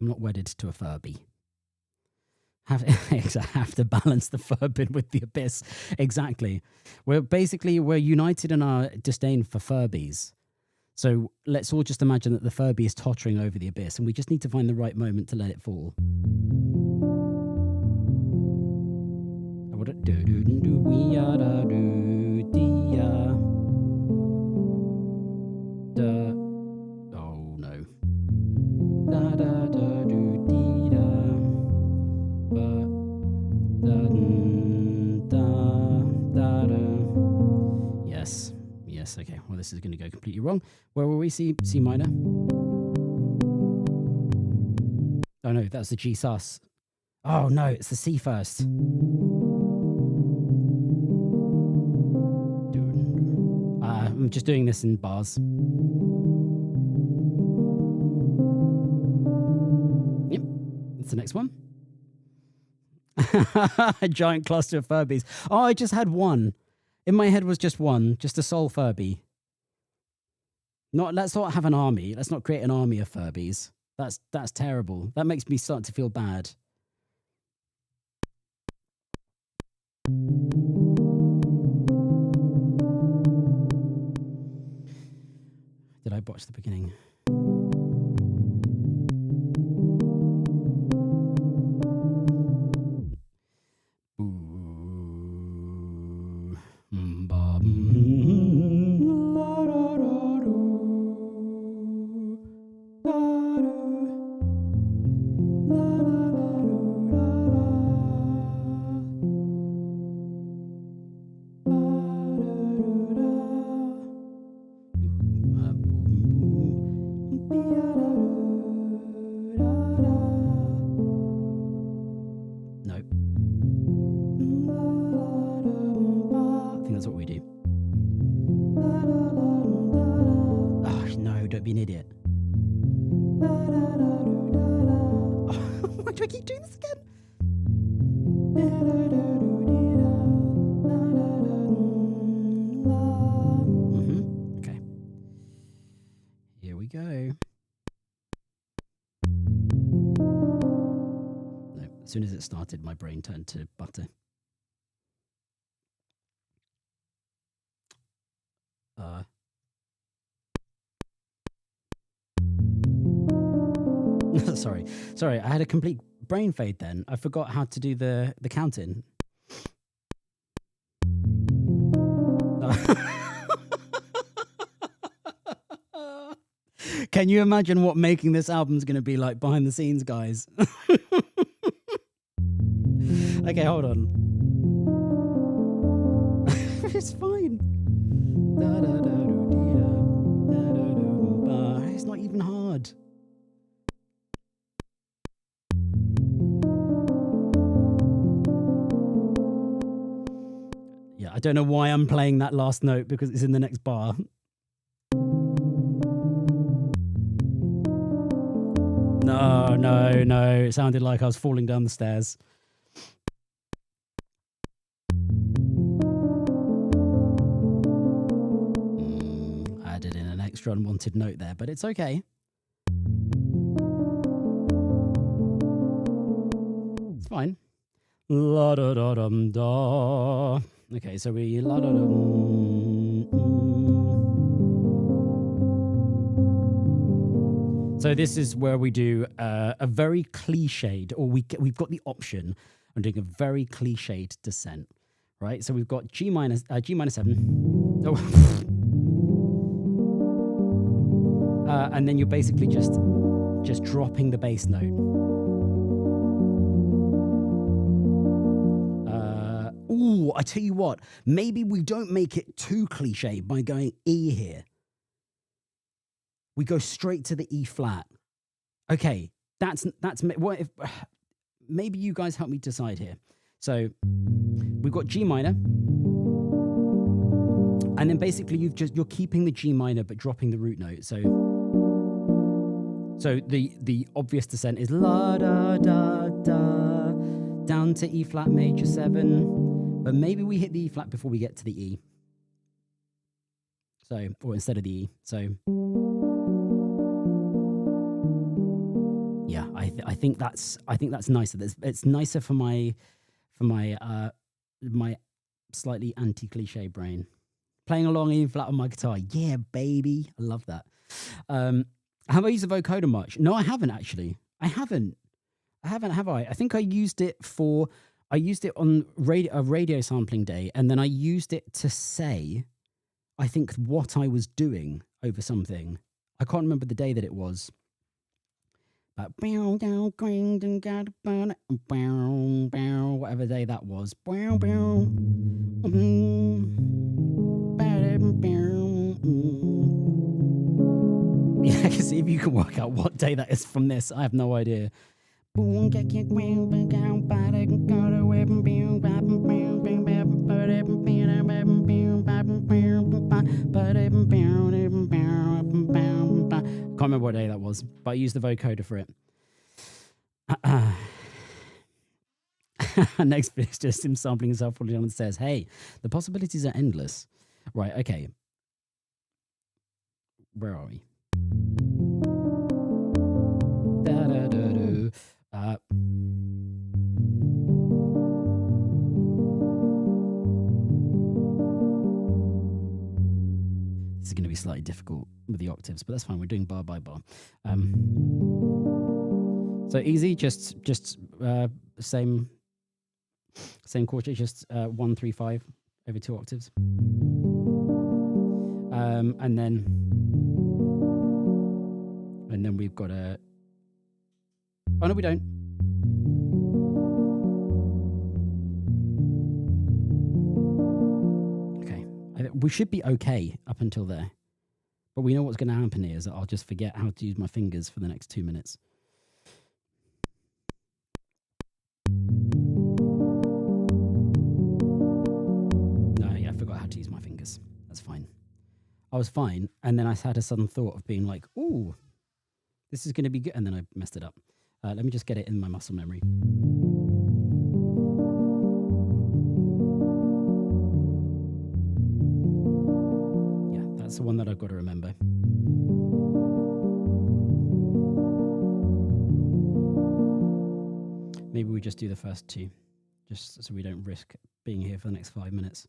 not wedded to a Furby. Have to balance the Furbin with the abyss. Exactly. We're united in our disdain for Furbies. So let's all just imagine that the Furby is tottering over the abyss, and we just need to find the right moment to let it fall. Oh no. Yes. Yes, okay. Well, this is going to go completely wrong. Where will we see C minor? Oh no, that's the G sus. Oh no, it's the C first. I'm just doing this in bars. Yep, that's the next one. A giant cluster of Furbies. Oh, I just had one. In my head was just one, just a sole Furby. Let's not have an army. Let's not create an army of Furbies. That's terrible. That makes me start to feel bad. Did I botch the beginning? Be an idiot. Why do I keep doing this again? Okay. Here we go. No, as soon as it started, my brain turned to butter. Sorry, I had a complete brain fade then. I forgot how to do the count-in. Can you imagine what making this album's going to be like behind the scenes, guys? Okay, hold on. It's fine. It's not even hard. I don't know why I'm playing that last note because it's in the next bar. No. It sounded like I was falling down the stairs. I added in an extra unwanted note there, but it's okay. It's fine. La da da dum da. Okay, so we la da dum. So this is where we do a very cliched, or we've got the option of doing a very cliched descent, right? So we've got G minor 7. Oh. And then you're basically just dropping the bass note. Ooh, I tell you what, maybe we don't make it too cliche by going E here. We go straight to the E flat. Okay, that's what if maybe you guys help me decide here. So we've got G minor. And then basically you're keeping the G minor but dropping the root note. So the obvious descent is la da da da down to E flat major 7, but maybe we hit the E flat before we get to the E. So, or instead of the E. So yeah, I think that's nicer. It's nicer for my my slightly anti-cliche brain. Playing along E flat on my guitar. Yeah, baby. I love that. Have I used the vocoder much? No, I haven't actually. I haven't, have I? I think I used it on a radio sampling day, and then I used it to say, I think, what I was doing over something. I can't remember the day that it was. But whatever day that was. Yeah, see if you can work out what day that is from this. I have no idea. Can't remember what day that was, but I used the vocoder for it. Next bit is just him sampling himself falling down the stairs. Hey, the possibilities are endless. Right, okay. Where are we? This is going to be slightly difficult with the octaves, but that's fine. We're doing bar by bar. So easy, just same chord shape, just 1 3 5 over 2 octaves. And then we've got a. Oh no, we don't. Okay, we should be okay up until there, but we know what's going to happen here is that I'll just forget how to use my fingers for the next 2 minutes. No, yeah, I forgot how to use my fingers. That's fine. I was fine, and then I had a sudden thought of being like, "Ooh, this is going to be good," and then I messed it up. Let me just get it in my muscle memory. Yeah, that's the one that I've got to remember. Maybe we just do the first 2, just so we don't risk being here for the next 5 minutes.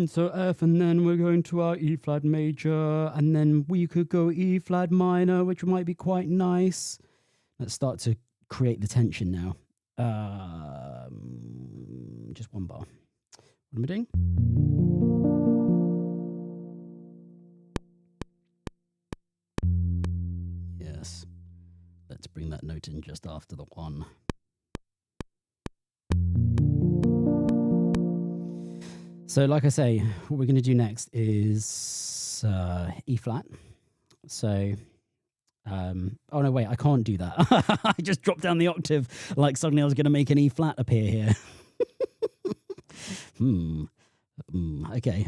So F, and then we're going to our E flat major, and then we could go E flat minor, which might be quite nice. Let's start to create the tension now. Just 1 bar. What am I doing? Yes. Let's bring that note in just after the 1. So like I say, what we're going to do next is E flat. So, oh no, wait, I can't do that. I just dropped down the octave like suddenly I was going to make an E flat appear here. Okay.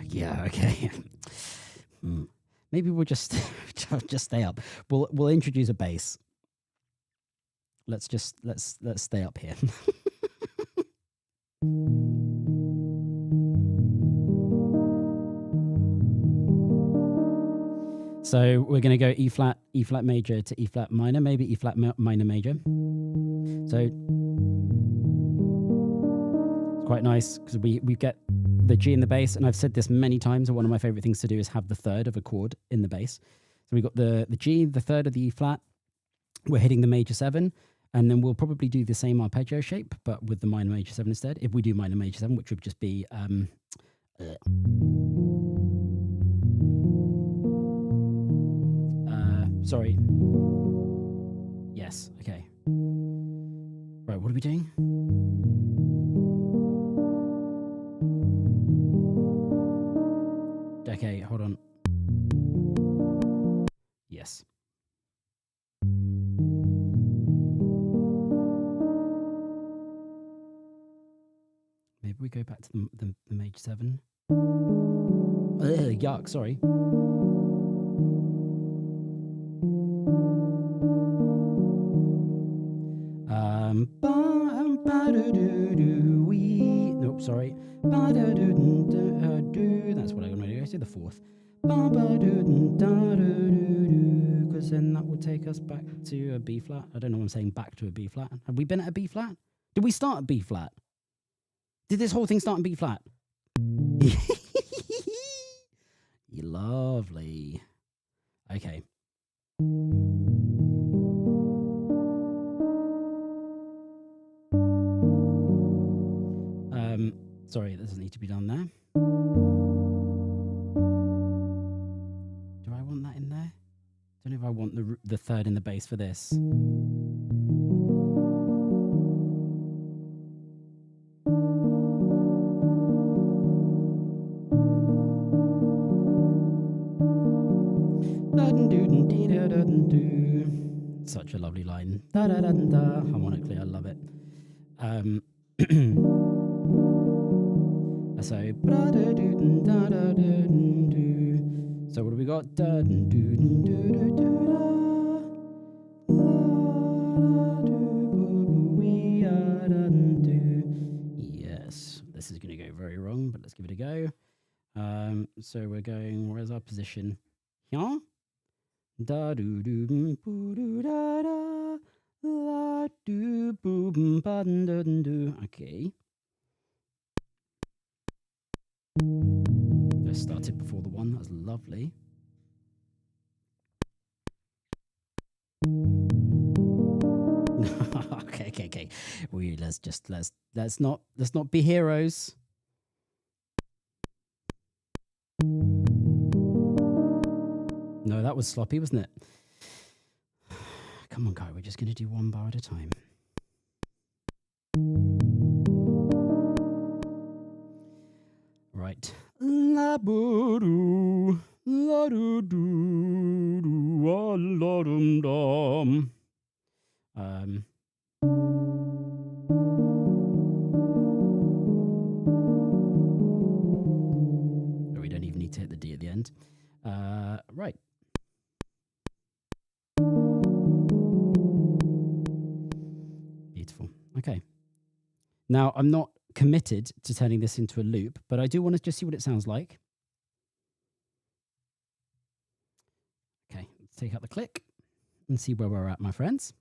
Yeah, okay. Maybe we'll just stay up. We'll introduce a bass. Let's stay up here. So we're going to go E flat major to E flat minor, maybe E flat minor major. So it's quite nice because we get the G in the bass, and I've said this many times, and one of my favorite things to do is have the third of a chord in the bass. So we've got the G, the third of the E flat. We're hitting the major 7. And then we'll probably do the same arpeggio shape, but with the minor major 7 instead. If we do minor major 7, which would just be sorry. Yes, okay. Right, what are we doing? Okay, hold on. the major 7. Yuck, sorry. Nope, sorry. That's what I'm going to do. I say the 4th. Because then that will take us back to a B flat. I don't know what I'm saying, back to a B flat. Have we been at a B flat? Did we start at B flat? Did this whole thing start in B flat? Lovely. Okay. Sorry, that doesn't need to be done there. Do I want that in there? Don't know if I want the 3rd in the bass for this. Such a lovely line. Harmonically, I love it. So what have we got? Yes, this is going to go very wrong, but let's give it a go. So we're going, where's our position? Here? Da do do boo do da da la do boom ba do. Okay. I started before the 1. That was lovely. Okay. Let's not be heroes. No, that was sloppy, wasn't it? Come on, guy. We're just going to do 1 bar at a time. Right. La boo la do do la dum dum. We don't even need to hit the D at the end. Right. Beautiful. Okay. Now, I'm not committed to turning this into a loop, but I do want to just see what it sounds like. Okay, let's take out the click and see where we're at, my friends.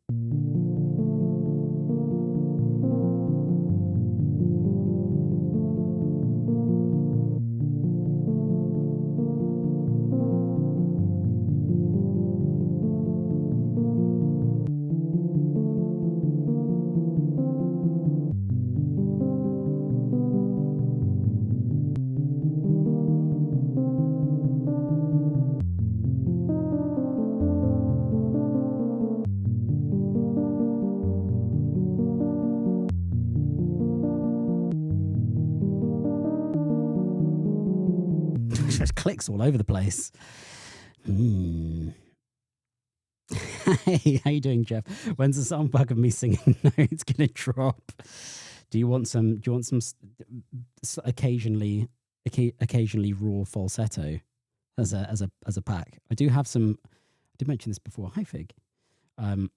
Just clicks all over the place. Hey, how you doing, Jeff? When's the sound bug of me singing? No, it's gonna drop. Do you want some occasionally raw falsetto as a pack? I do have some. I did mention this before. Hi, Fig. I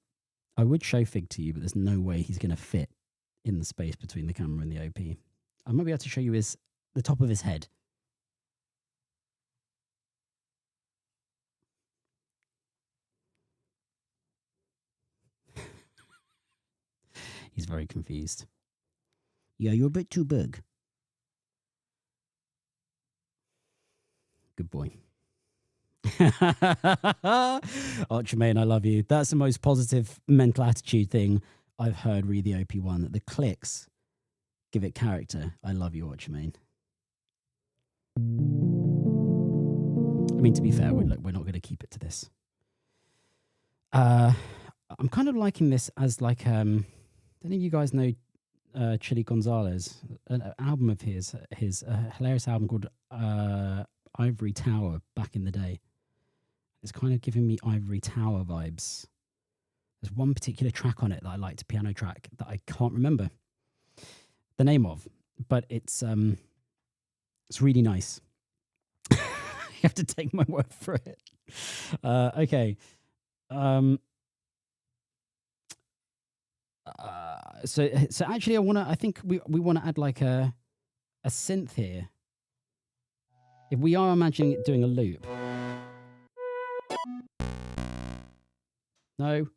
would show Fig to you, but there's no way he's gonna fit in the space between the camera and the OP. I might be able to show you the top of his head. He's very confused. Yeah, you're a bit too big. Good boy. Archmain, I love you. That's the most positive mental attitude thing I've heard read the OP1, that the clicks give it character. I love you, Archmain. I mean, to be fair, we're not going to keep it to this. I'm kind of liking this as like... I don't think you guys know Chili Gonzalez, an album of his hilarious album called Ivory Tower back in the day. It's kind of giving me Ivory Tower vibes. There's one particular track on it that I liked, a piano track, that I can't remember the name of, but it's really nice. You have to take my word for it. Okay. So actually, I think we want to add like a synth here. If we are imagining it doing a loop. No.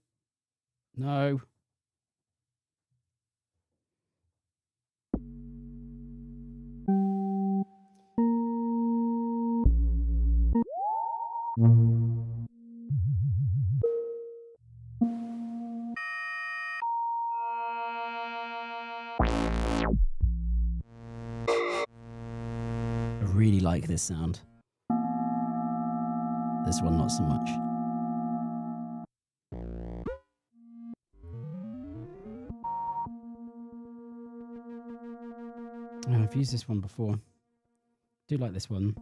No. I really like this sound. This one, not so much. Oh, I've used this one before. Do like this one.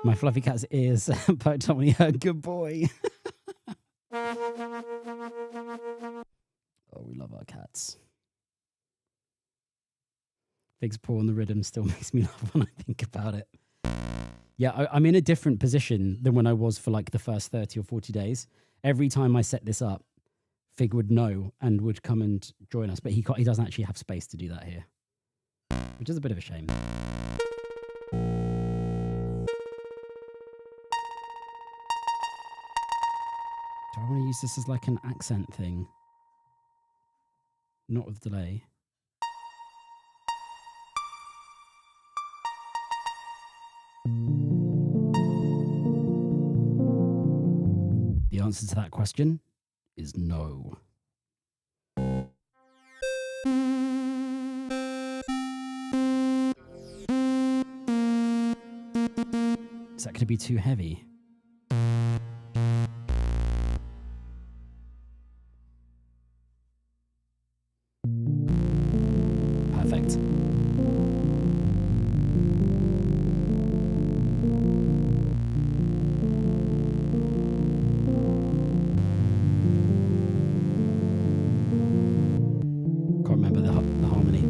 My fluffy cat's ears poked on when he heard "good boy." Oh, we love our cats. Fig's paw on the rhythm still makes me laugh when I think about it. Yeah, I'm in a different position than when I was for like the first 30 or 40 days. Every time I set this up, Fig would know and would come and join us, but he doesn't actually have space to do that here, which is a bit of a shame. Do I want to use this as like an accent thing? Not with delay. The answer to that question is no. Is that going to be too heavy? Perfect. Can't remember the harmony.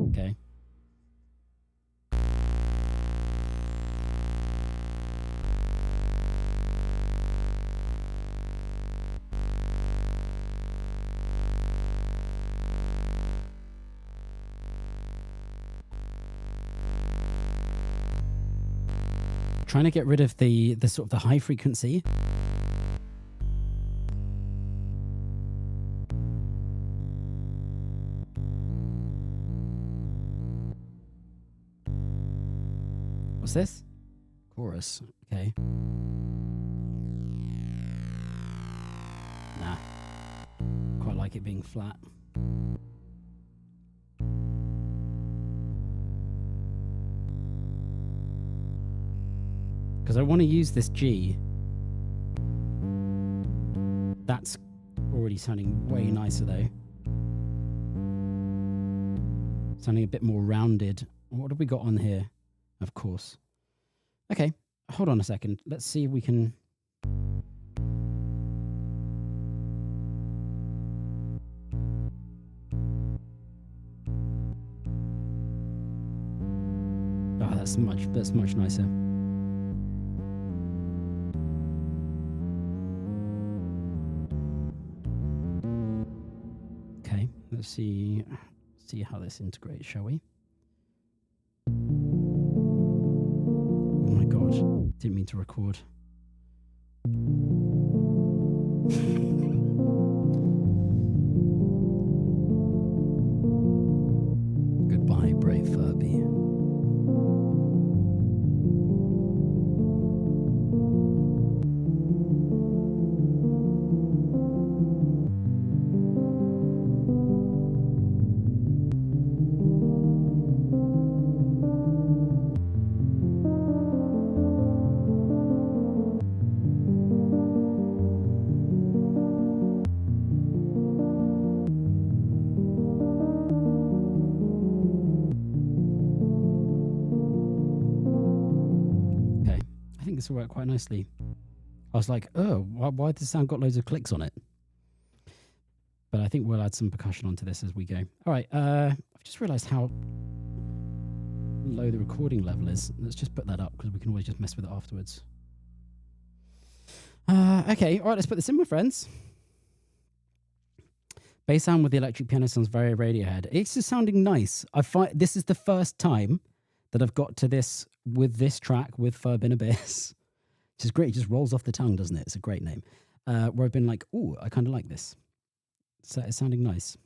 Okay. Trying to get rid of the sort of the high frequency. What's this? Chorus. Okay. Nah. Quite like it being flat. Because I want to use this G. That's already sounding way nicer though. Sounding a bit more rounded. What have we got on here? Of course. Okay, hold on a second. Let's see if we can... Oh, that's much nicer. Okay, let's see how this integrates, shall we? Oh my god, didn't mean to record. Goodbye, brave Furby. think this will work quite nicely. I was like, oh, why has the sound got loads of clicks on it? But I think we'll add some percussion onto this as we go. All right, I've just realised how low the recording level is. Let's just put that up because we can always just mess with it afterwards. Okay, all right, let's put this in, my friends. Bass sound with the electric piano sounds very Radiohead. It's just sounding nice. I find this is the first time that I've got to this with this track with Furbin Abyss. Which is great. It just rolls off the tongue, doesn't it? It's a great name. Where I've been like, oh, I kind of like this. So it's sounding nice.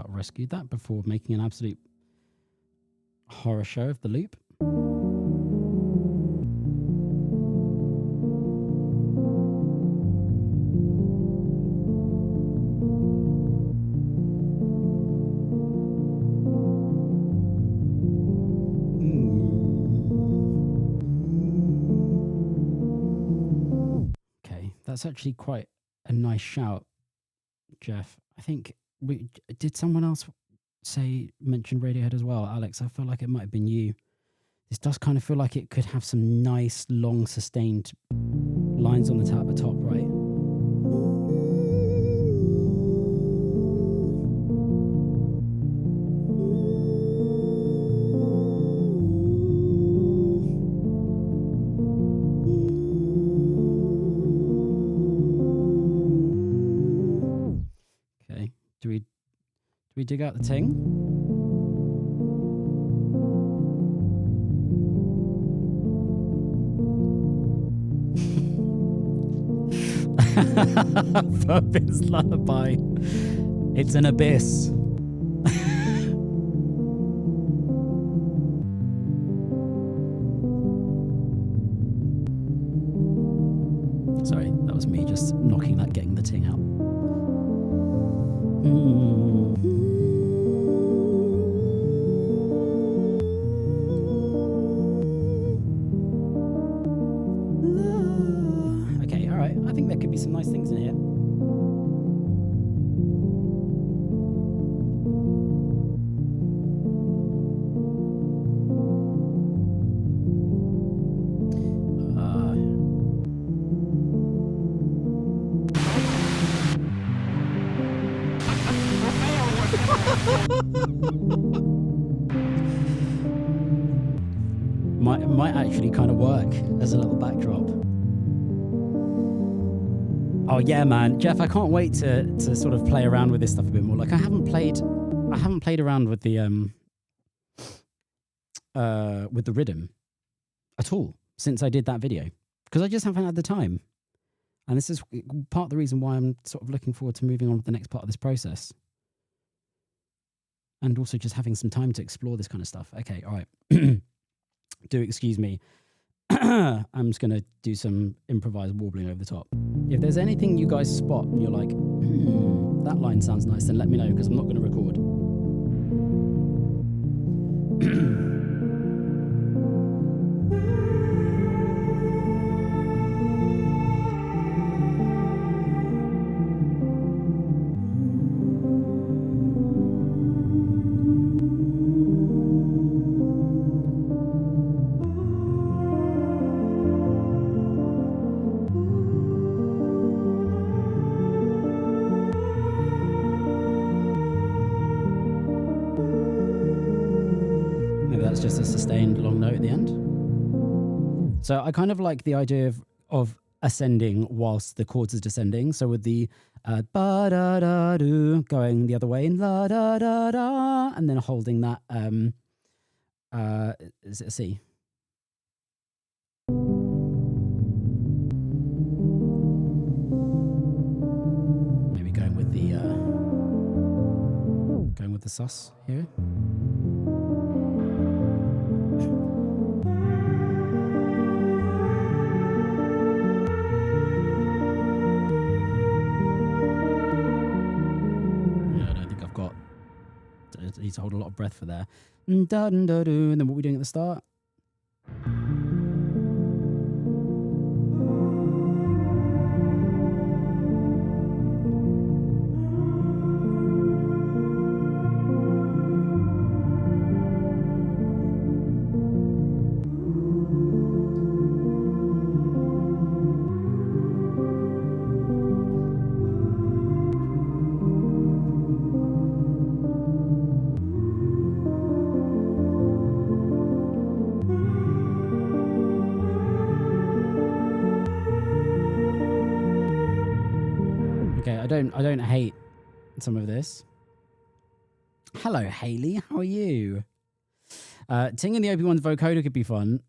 Rescued that before making an absolute horror show of the loop. Okay, that's actually quite a nice shout, Jeff. I think did someone else mention Radiohead as well, Alex? I feel like it might have been you. This does kind of feel like it could have some nice, long, sustained lines on the top, right? Okay, do we dig out the ting? Furbin's lullaby. It's an abyss. Sorry, that was me just knocking that, getting the ting out. Okay, all right. I think there could be some nice things in here. Might actually kind of work as a little backdrop. Oh yeah, man, Jeff, I can't wait to sort of play around with this stuff a bit more. Like I haven't played around with the rhythm at all since I did that video because I just haven't had the time. And this is part of the reason why I'm sort of looking forward to moving on with the next part of this process. And also just having some time to explore this kind of stuff. Okay, all right. Do excuse me. I'm just going to do some improvised warbling over the top. If there's anything you guys spot and you're like, that line sounds nice, then let me know because I'm not going to record. Just a sustained long note at the end. So I kind of like the idea of ascending whilst the chords is descending. So with the ba da da do going the other way in la da da da, and then holding that is it a C? Maybe going with the sus here. I don't think I've got. I need to hold a lot of breath for there. And then what are we doing at the start? Okay, I don't hate some of this. Hello, Haley. How are you? Ting and the Obi-Wan's vocoder could be fun.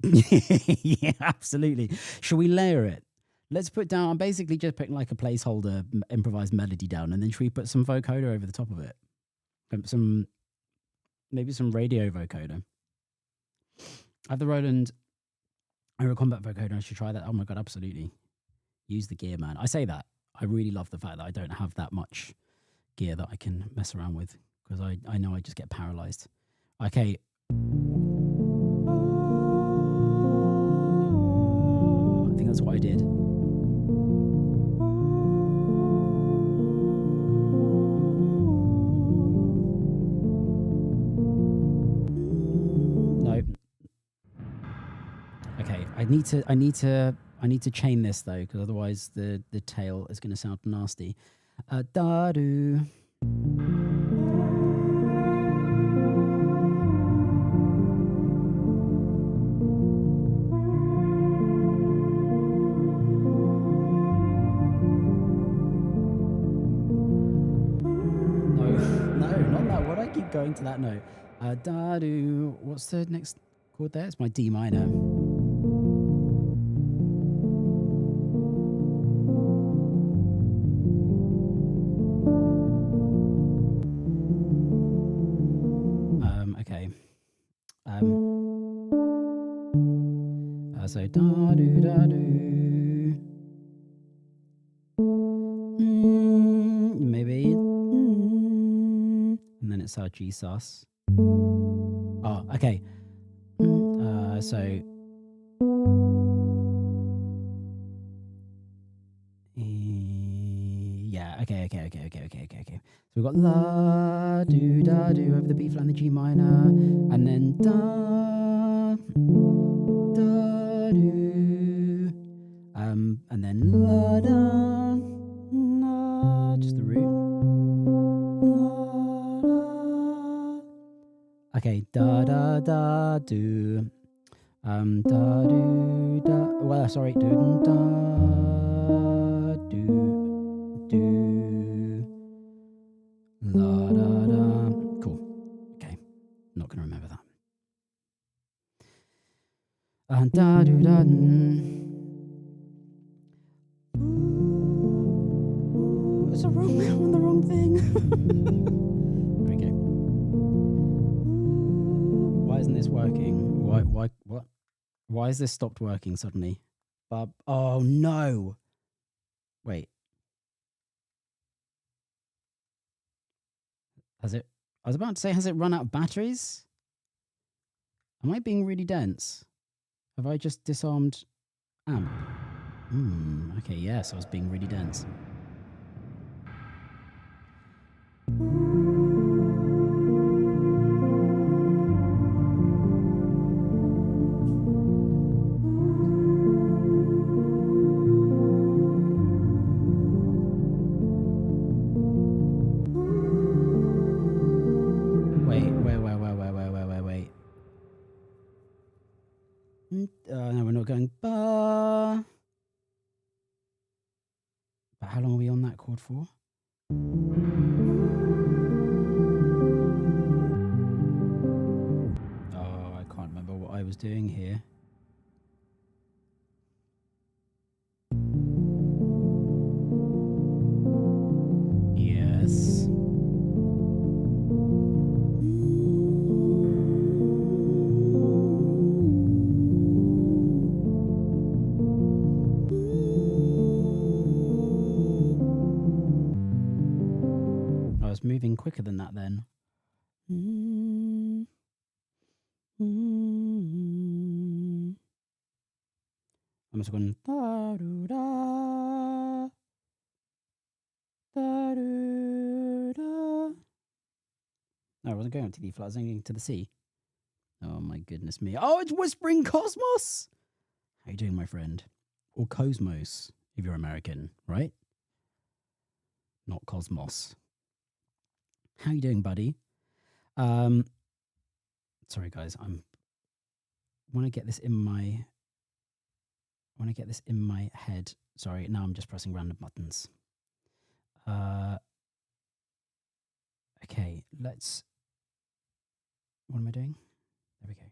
Yeah, absolutely. Should we layer it? Let's put down. I'm basically just putting like a placeholder improvised melody down, and then should we put some vocoder over the top of it? Maybe some radio vocoder. I have the Roland Aero Combat vocoder. I should try that. Oh my god, absolutely. Use the gear, man. I say that. I really love the fact that I don't have that much gear that I can mess around with, because I know I just get paralyzed. Okay. I think that's what I did. No. Okay, I need to chain this though, because otherwise the tail is going to sound nasty. Da-do. Keep going to that note. Da-do. What's the next chord there? It's my D minor. Okay. So da-do, da-do. Maybe. And then it's our G sus. Oh, okay. So yeah, okay. So we've got la do da do over the B flat and the G minor, and then da do, and then la da la, just the root. Okay, da da da do, da do da. Well, sorry, do da do la da da. Cool. Okay, not gonna remember that. Da do da. It's I'm on the wrong thing. Okay. Why isn't this working? What? Why has this stopped working suddenly? Bob. Oh no. Wait. Has it? I was about to say, has it run out of batteries? Am I being really dense? Have I just disarmed amp? Okay, yes, I was being really dense. No, we're not going ba. But how long are we on that chord for? Oh, I can't remember what I was doing here. Yes. quicker than that then. I'm just going da do da da do da. No, I wasn't going up to the E flat. I was going to the C. Oh my goodness me! Oh, it's Whispering Cosmos. How you doing, my friend? Or Cosmos, if you're American, right? Not Cosmos. How you doing, buddy? Sorry, guys. Want to get this in my head. Sorry, now I'm just pressing random buttons. Okay, let's. What am I doing? There we go.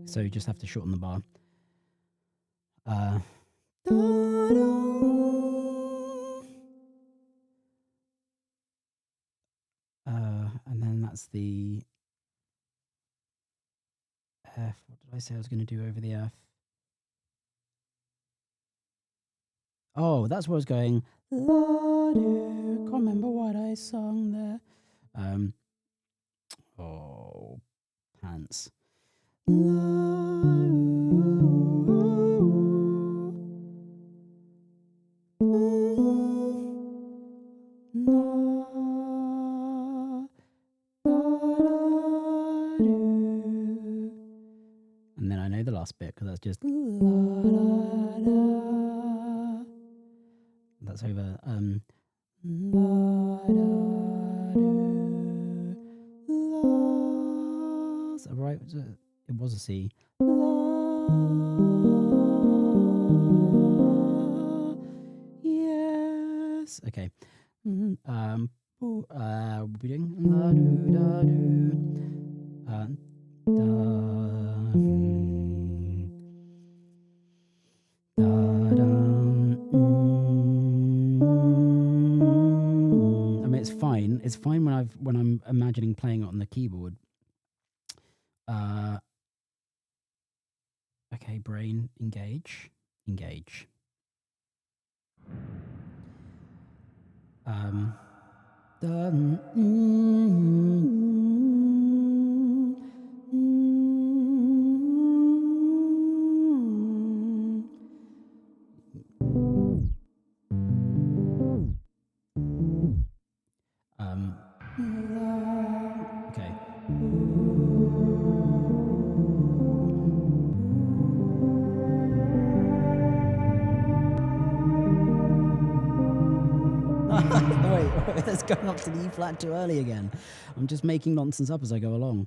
So you just have to shorten the bar. And then that's the F. What did I say I was going to do over the F? Oh, that's where I was going. Can't remember what I sung there. Oh, pants. And then I know the last bit because that's just that's over. Is that right? It was a C. Yes. Okay. We'll be doing I mean, it's fine. It's fine when I'm imagining playing it on the keyboard. Okay, brain, engage. Okay. Wait, that's going up to the E flat too early again. I'm just making nonsense up as I go along.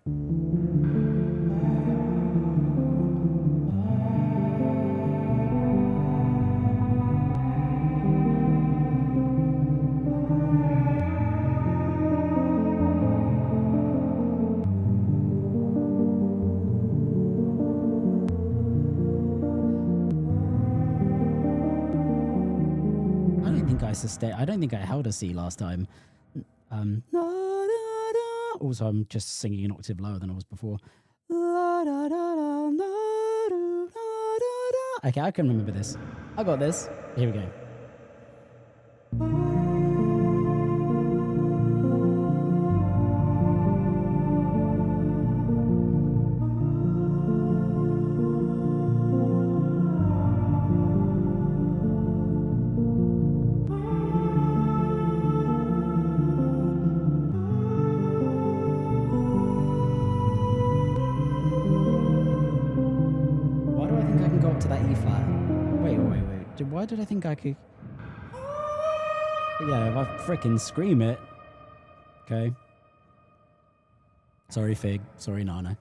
I don't think I held a C last time. Also, I'm just singing an octave lower than I was before. Okay, I can remember this. I got this. Here we go. Why did I think I could? Yeah, if I frickin' scream it. Okay. Sorry, Fig. Sorry, Nana.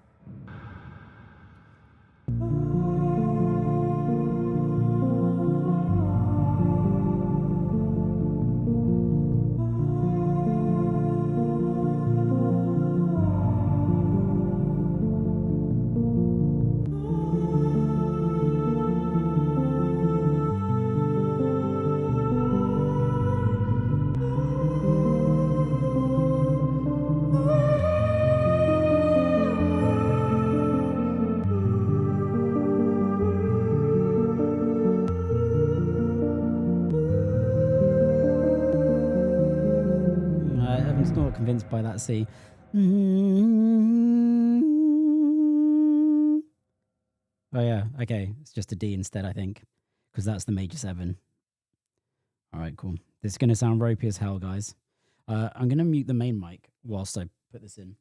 was not convinced by that C. Oh yeah, okay. It's just a D instead, I think, because that's the major 7. All right, cool. This is going to sound ropey as hell, guys. I'm going to mute the main mic whilst I put this in.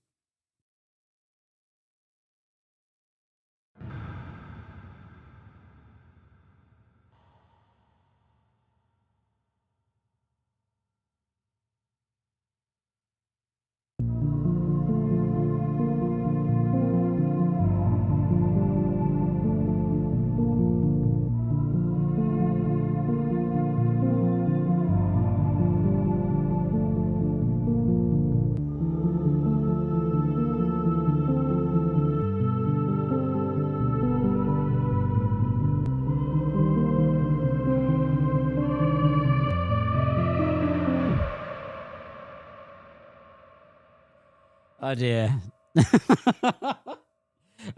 Oh dear.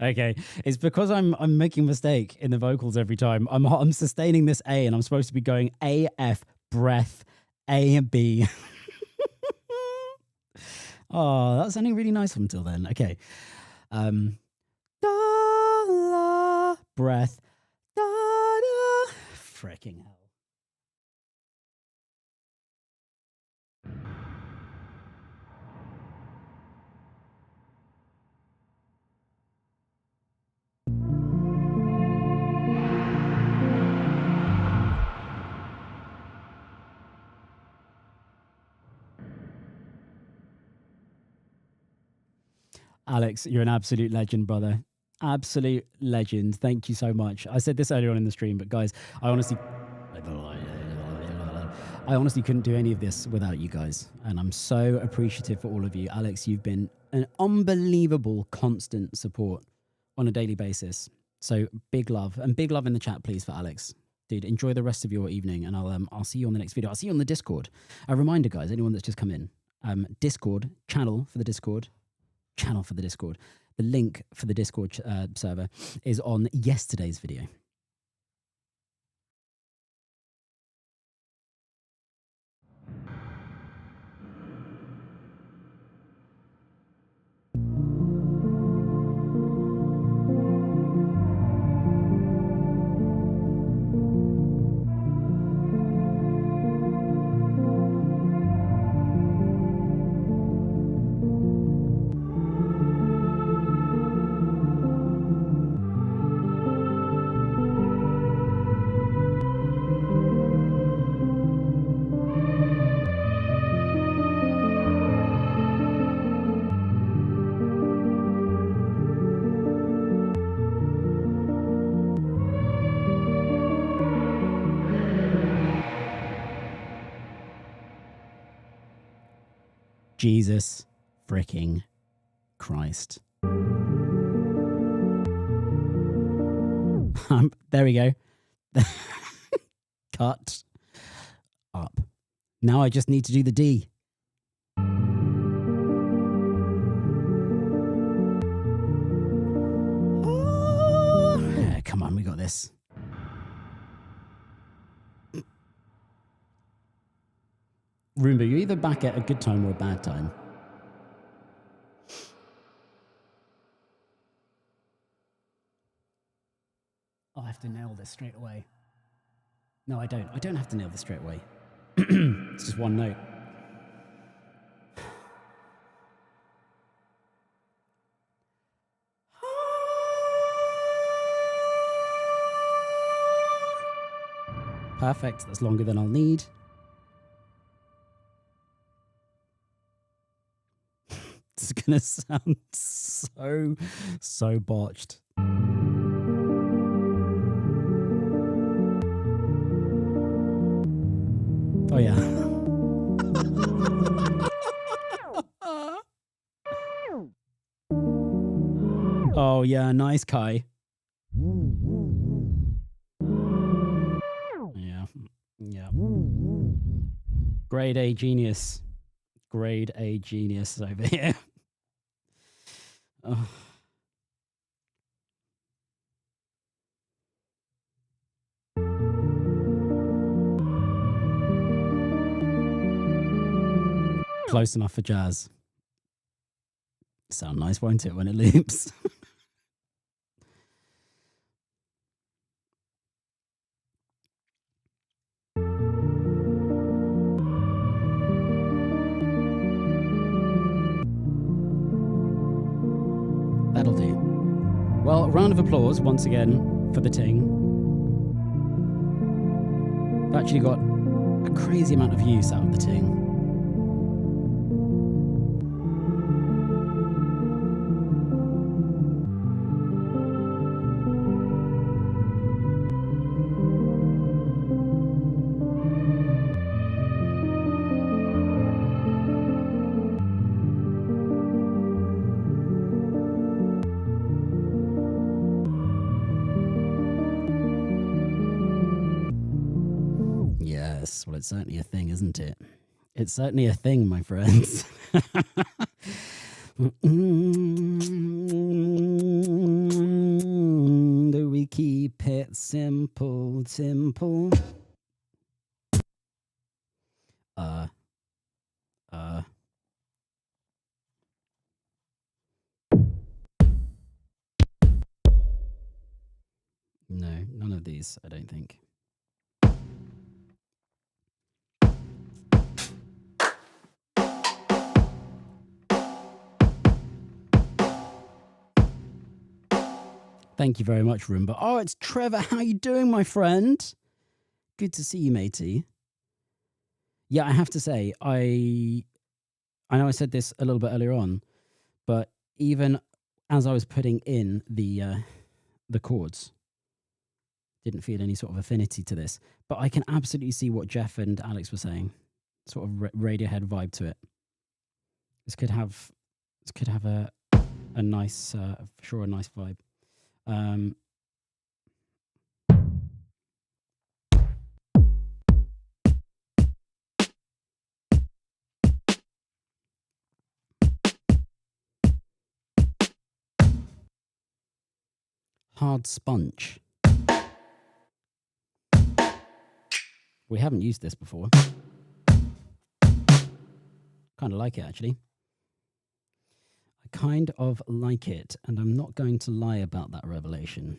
Okay, it's because I'm making a mistake in the vocals every time. I'm sustaining this A, and I'm supposed to be going A F breath A B. Oh, that's sounding really nice up until then. Okay, da, la, breath da, da. Freaking hell. Alex, you're an absolute legend, brother. Absolute legend. Thank you so much. I said this earlier on in the stream, but guys, I honestly couldn't do any of this without you guys. And I'm so appreciative for all of you. Alex, you've been an unbelievable constant support on a daily basis. So big love, and big love in the chat, please, for Alex. Dude, enjoy the rest of your evening, and I'll see you on the next video. I'll see you on the Discord. A reminder, guys, anyone that's just come in, Discord, channel for the Discord. The link for the Discord server is on yesterday's video. Jesus freaking Christ. There we go. Cut up. Now I just need to do the D. Come on, we got this. Roomba, you're either back at a good time or a bad time. I have to nail this straight away. No, I don't. I don't have to nail this straight away. It's just one note. Perfect. That's longer than I'll need. This is going to sound so botched. Oh, yeah. Oh, yeah. Nice, Kai. Yeah. Grade A genius. Grade A genius over here. Oh. Close enough for jazz. Sound nice, won't it, when it loops? That'll do. Well, round of applause once again for the ting. I've actually got a crazy amount of use out of the ting. Yes, well, it's certainly a thing, isn't it? It's certainly a thing, my friends. Do we keep it simple, simple? No, none of these, I don't think. Thank you very much, Roomba. Oh, it's Trevor. How you doing, my friend? Good to see you, matey. Yeah, I have to say, I know I said this a little bit earlier on, but even as I was putting in the chords, didn't feel any sort of affinity to this. But I can absolutely see what Jeff and Alex were saying. Sort of Radiohead vibe to it. This could have a nice, for sure, a nice vibe. Hard sponge. We haven't used this before. Kind of like it, actually. I kind of like it, and I'm not going to lie about that revelation.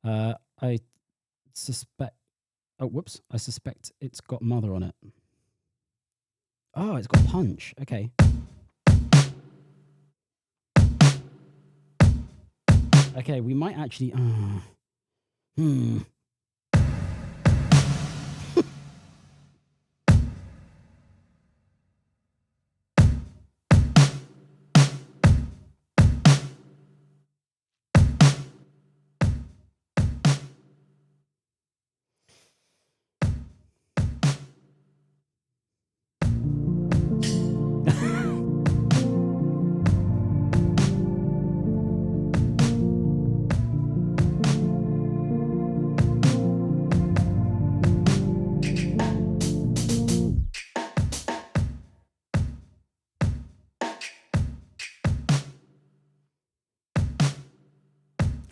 I suspect... Oh, whoops. I suspect it's got Mother on it. Oh, it's got Punch. Okay. Okay, we might actually...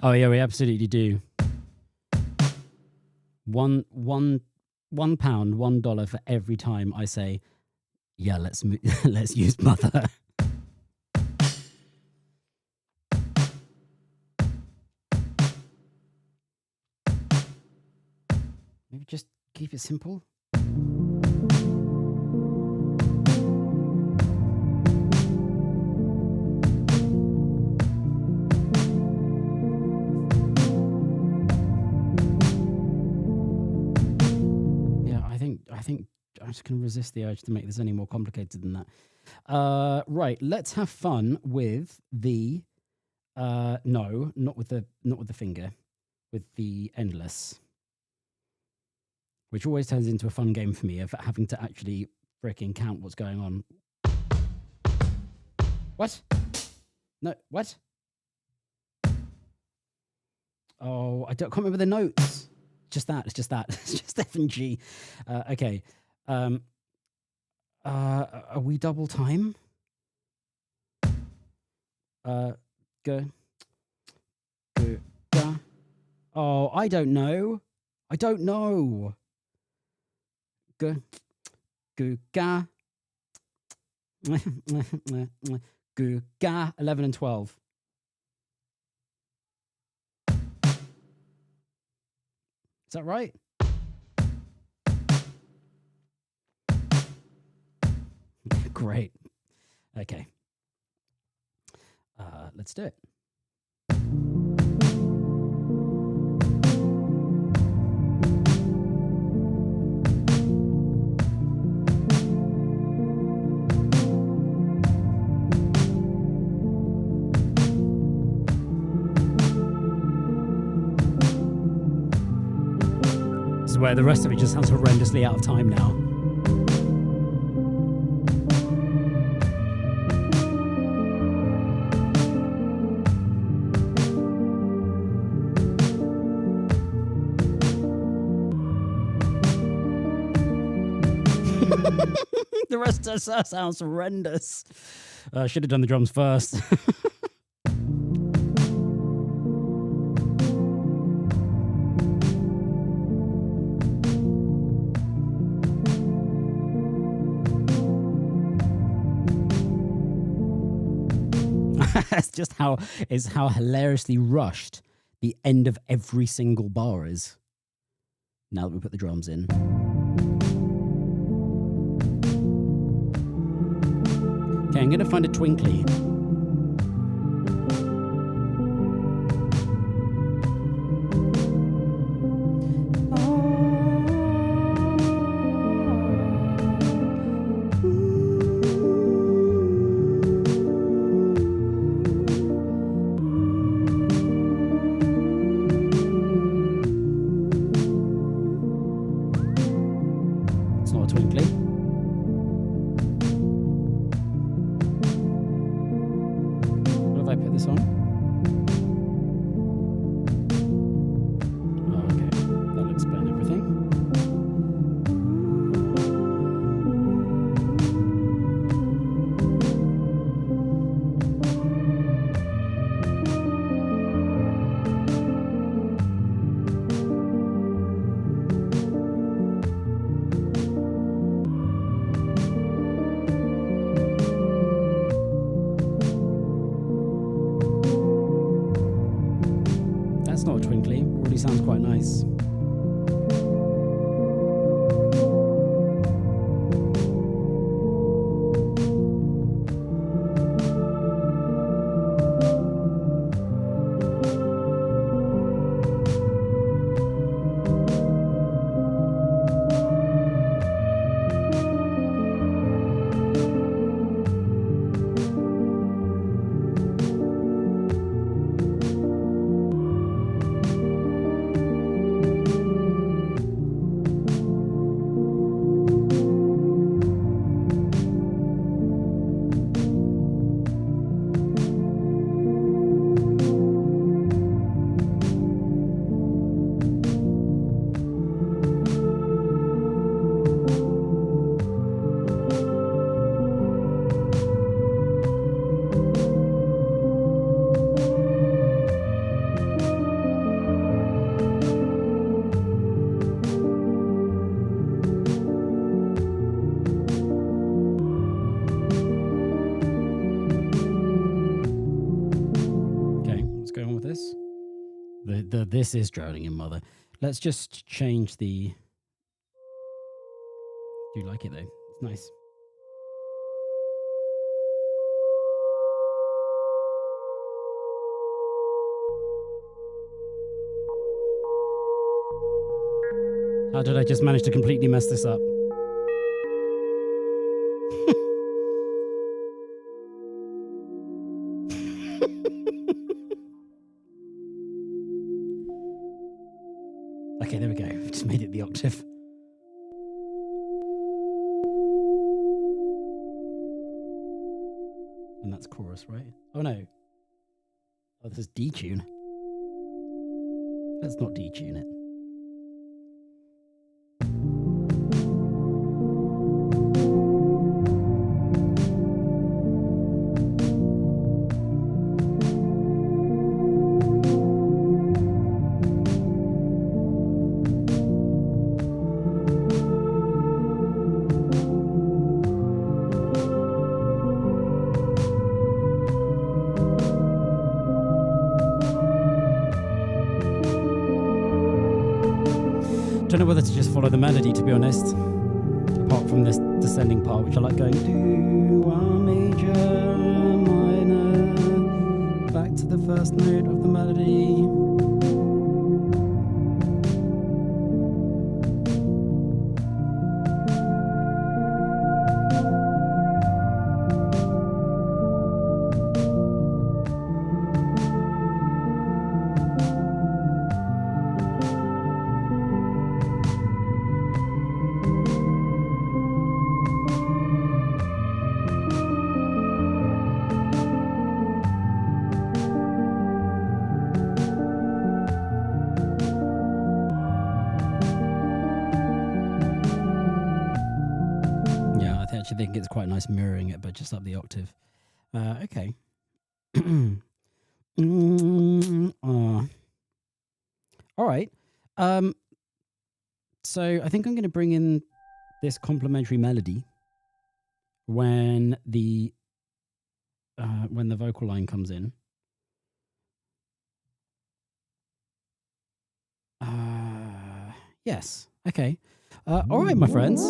Oh yeah, we absolutely do. £1 $1 for every time I say, yeah, let's use Mother. Maybe just keep it simple. I think I'm just going to resist the urge to make this any more complicated than that. Right, let's have fun with the no, not with the finger, with the endless, which always turns into a fun game for me of having to actually freaking count what's going on. What? No, what? Oh, can't remember the notes. Just that. It's just that. It's just F and G. Okay. Are we double time? Go. Ga. Oh, I don't know. I don't know. G g ga g ga 11 and 12. Is that right? Great. Okay. Let's do it. This is where the rest of it just sounds horrendously out of time now. The rest of that sounds horrendous. I should have done the drums first. That's just how hilariously rushed the end of every single bar is. Now that we put the drums in. Okay, I'm going to find a twinkly. It's not a twinkly. I put this on? Oh, okay. That'll explain everything. That's not a twinkly. Already sounds quite nice. This is drowning in mother. Let's just change the... Do you like it though? It's nice. How did I just manage to completely mess this up? Okay, there we go. Just made it the octave. And that's chorus, right? Oh no. Oh, this is detune. Let's not detune it. Don't know whether to just follow the melody, to be honest. Apart from this descending part, which I like going do a major minor, back to the first note of the melody. I think it's quite nice mirroring it, but just up the octave. Okay. All right. So I think I'm going to bring in this complementary melody when the vocal line comes in. Yes. Okay. All right, my friends.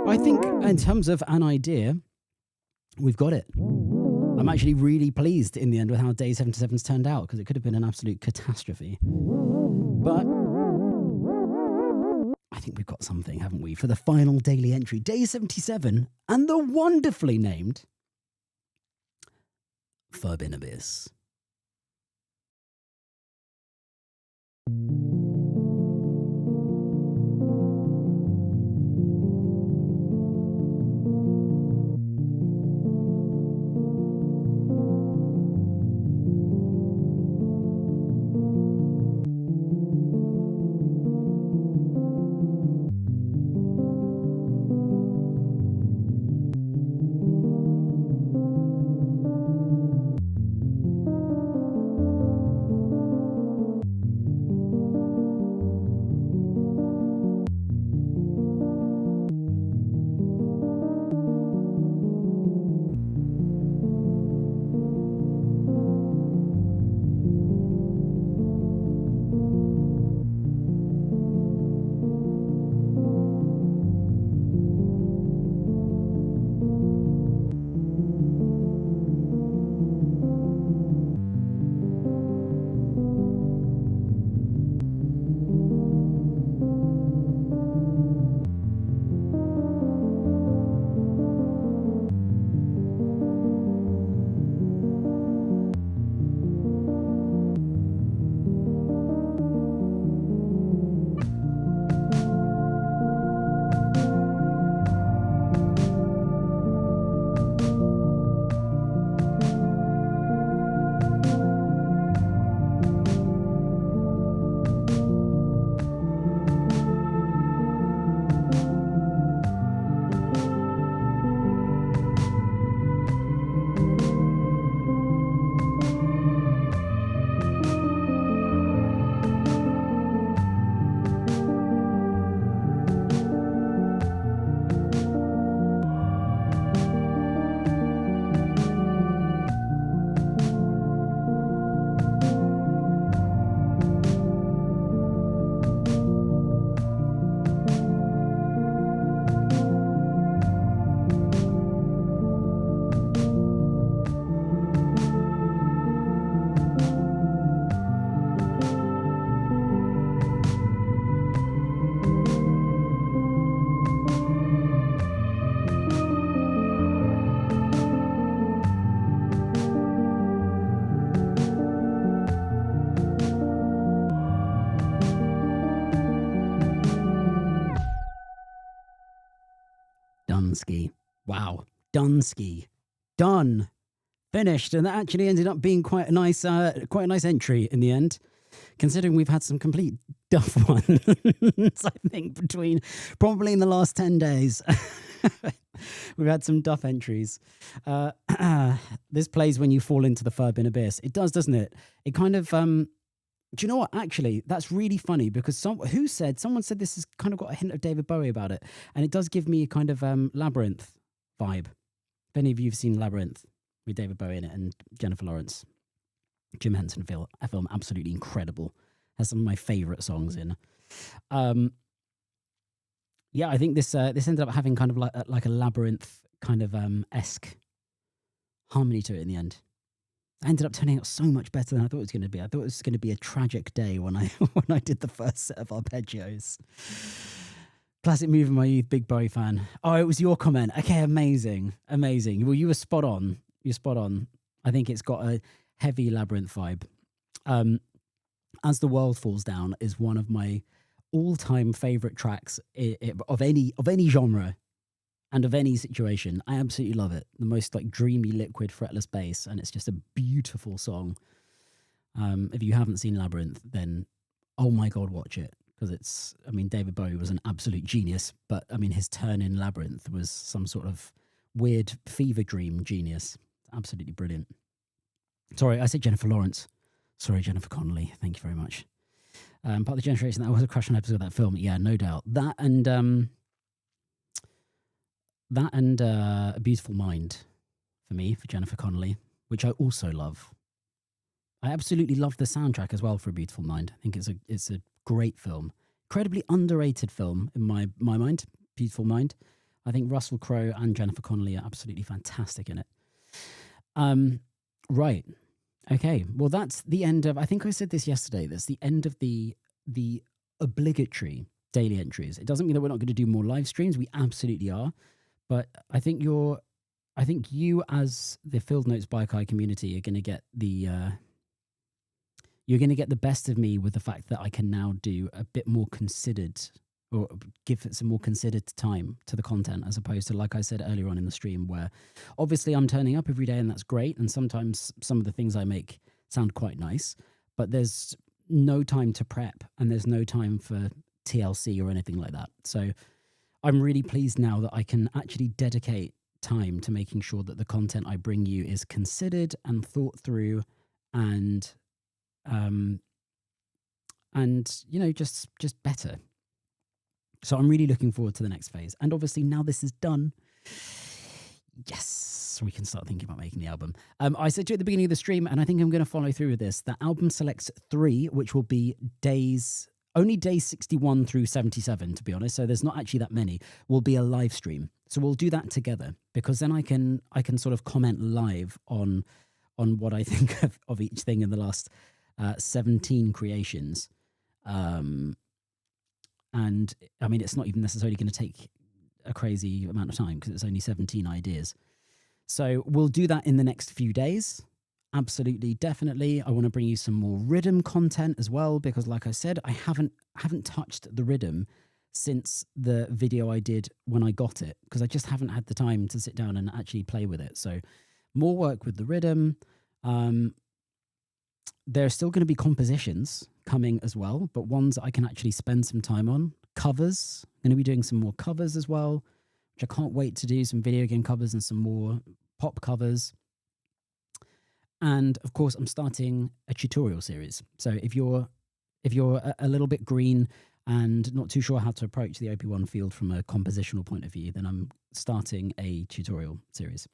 I think in terms of an idea, we've got it. I'm actually really pleased in the end with how Day 77's turned out, because it could have been an absolute catastrophe. But I think we've got something, haven't we, for the final daily entry, Day 77, and the wonderfully named Forbidden Abyss. Dunsky. Wow. Dunsky. Done. Finished. And that actually ended up being quite a nice entry in the end, considering we've had some complete duff ones, I think, between probably in the last 10 days. We've had some duff entries. This plays when you fall into the Forbidden Abyss. It does, doesn't it? It kind of... do you know what? Actually, that's really funny, because someone said this has kind of got a hint of David Bowie about it. And it does give me a kind of Labyrinth vibe. If any of you have seen Labyrinth with David Bowie in it and Jennifer Lawrence, Jim Henson film, absolutely incredible. Has some of my favorite songs in. yeah, I think this ended up having kind of like a labyrinth kind of esque harmony to it in the end. It ended up turning out so much better than I thought it was going to be. I thought it was going to be a tragic day when I when I did the first set of arpeggios. Classic move in my youth, big Bowie fan. Oh, it was your comment. Okay, amazing. Well, you were spot on. You're spot on. I think it's got a heavy labyrinth vibe. As the World Falls Down is one of my all-time favorite tracks of any genre and of any situation. I absolutely love it. The most like dreamy, liquid, fretless bass, and it's just a beautiful song. If you haven't seen Labyrinth, then oh my god, watch it, because it's. I mean, David Bowie was an absolute genius, but I mean, his turn in Labyrinth was some sort of weird fever dream genius. Absolutely brilliant. Sorry, I said Jennifer Lawrence. Sorry, Jennifer Connelly. Thank you very much. Part of the generation that was a crush on episode of that film. Yeah, no doubt. That and A Beautiful Mind for me, for Jennifer Connelly, which I also love. I absolutely love the soundtrack as well for A Beautiful Mind. I think it's a great film. Incredibly underrated film in my mind, Beautiful Mind. I think Russell Crowe and Jennifer Connelly are absolutely fantastic in it. Right. Okay. Well, that's the end of, I think I said this yesterday, that's the end of the obligatory daily entries. It doesn't mean that we're not going to do more live streams. We absolutely are. But I think you as the Field Notes Bike Eye community are going to get you're going to get the best of me with the fact that I can now do a bit more considered, or give it some more considered time to the content, as opposed to, like I said earlier on in the stream, where obviously I'm turning up every day and that's great. And sometimes some of the things I make sound quite nice, but there's no time to prep and there's no time for TLC or anything like that. So I'm really pleased now that I can actually dedicate time to making sure that the content I bring you is considered and thought through and you know, just better. So I'm really looking forward to the next phase. And obviously now this is done, yes, we can start thinking about making the album. I said to you at the beginning of the stream, and I think I'm going to follow through with this, that album selects 3, which will be only days 61 through 77, to be honest. So there's not actually that many, will be a live stream. So we'll do that together, because then I can sort of comment live on what I think of each thing in the last 17 creations. And I mean, it's not even necessarily going to take a crazy amount of time, because it's only 17 ideas. So we'll do that in the next few days. Absolutely, definitely. I want to bring you some more rhythm content as well, because like I said, I haven't touched the rhythm since the video I did when I got it, because I just haven't had the time to sit down and actually play with it. So more work with the rhythm. There's still going to be compositions coming as well, but ones that I can actually spend some time on. Covers. I'm going to be doing some more covers as well, which I can't wait to do, some video game covers and some more pop covers. And of course, I'm starting a tutorial series. So if you're a little bit green and not too sure how to approach the OP1 field from a compositional point of view, then I'm starting a tutorial series,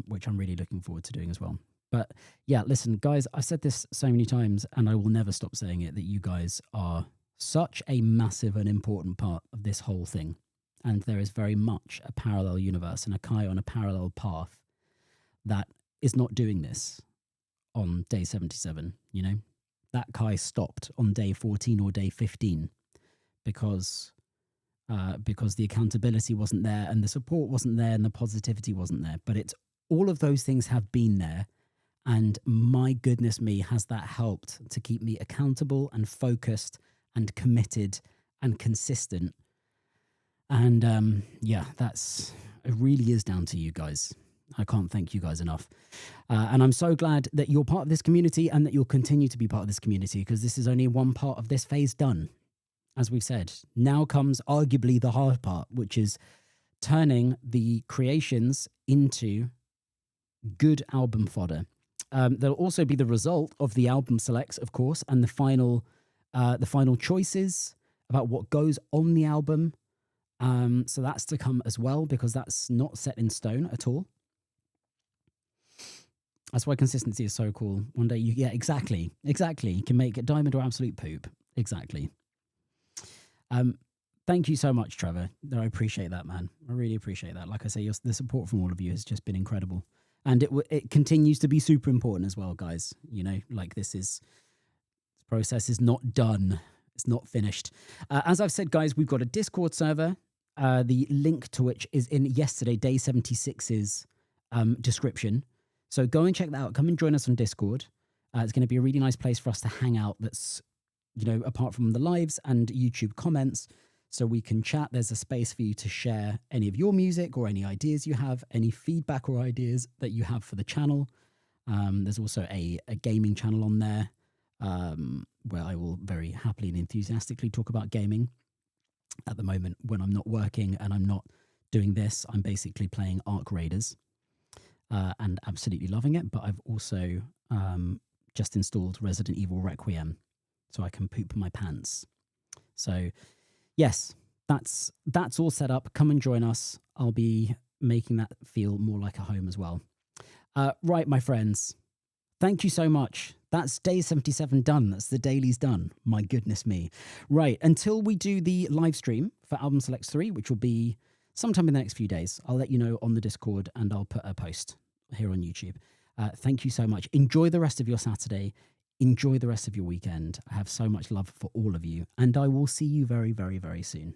which I'm really looking forward to doing as well. But yeah, listen, guys, I've said this so many times and I will never stop saying it, that you guys are such a massive and important part of this whole thing. And there is very much a parallel universe and a Kai on a parallel path that is not doing this on day 77, you know? That Kai stopped on day 14 or day 15 because the accountability wasn't there and the support wasn't there and the positivity wasn't there. But it's all of those things have been there. And my goodness me, has that helped to keep me accountable and focused and committed and consistent. And yeah, it really is down to you guys. I can't thank you guys enough. And I'm so glad that you're part of this community and that you'll continue to be part of this community, because this is only one part of this phase done. As we've said, now comes arguably the hard part, which is turning the creations into good album fodder. There'll also be the result of the album selects, of course, and the final choices about what goes on the album. So that's to come as well, because that's not set in stone at all. That's why consistency is so cool. One day exactly. You can make it diamond or absolute poop. Exactly. Thank you so much, Trevor. No, I appreciate that, man. I really appreciate that. Like I say, the support from all of you has just been incredible. And it continues to be super important as well, guys. You know, like this process is not done. It's not finished. As I've said, guys, we've got a Discord server, the link to which is in yesterday, day 76's description. So go and check that out. Come and join us on Discord. It's going to be a really nice place for us to hang out. That's, you know, apart from the lives and YouTube comments, so we can chat. There's a space for you to share any of your music or any ideas you have, any feedback or ideas that you have for the channel. There's also a gaming channel on there where I will very happily and enthusiastically talk about gaming. At the moment, when I'm not working and I'm not doing this, I'm basically playing Ark Raiders and absolutely loving it. But I've also just installed Resident Evil Requiem so I can poop my pants. So yes, that's all set up. Come and join us. I'll be making that feel more like a home as well. Right, my friends. Thank you so much. That's day 77 done. That's the daily's done. My goodness me. Right, until we do the live stream for Album Selects 3, which will be sometime in the next few days, I'll let you know on the Discord and I'll put a post here on YouTube. Thank you so much. Enjoy the rest of your Saturday. Enjoy the rest of your weekend. I have so much love for all of you, and I will see you very, very, very soon.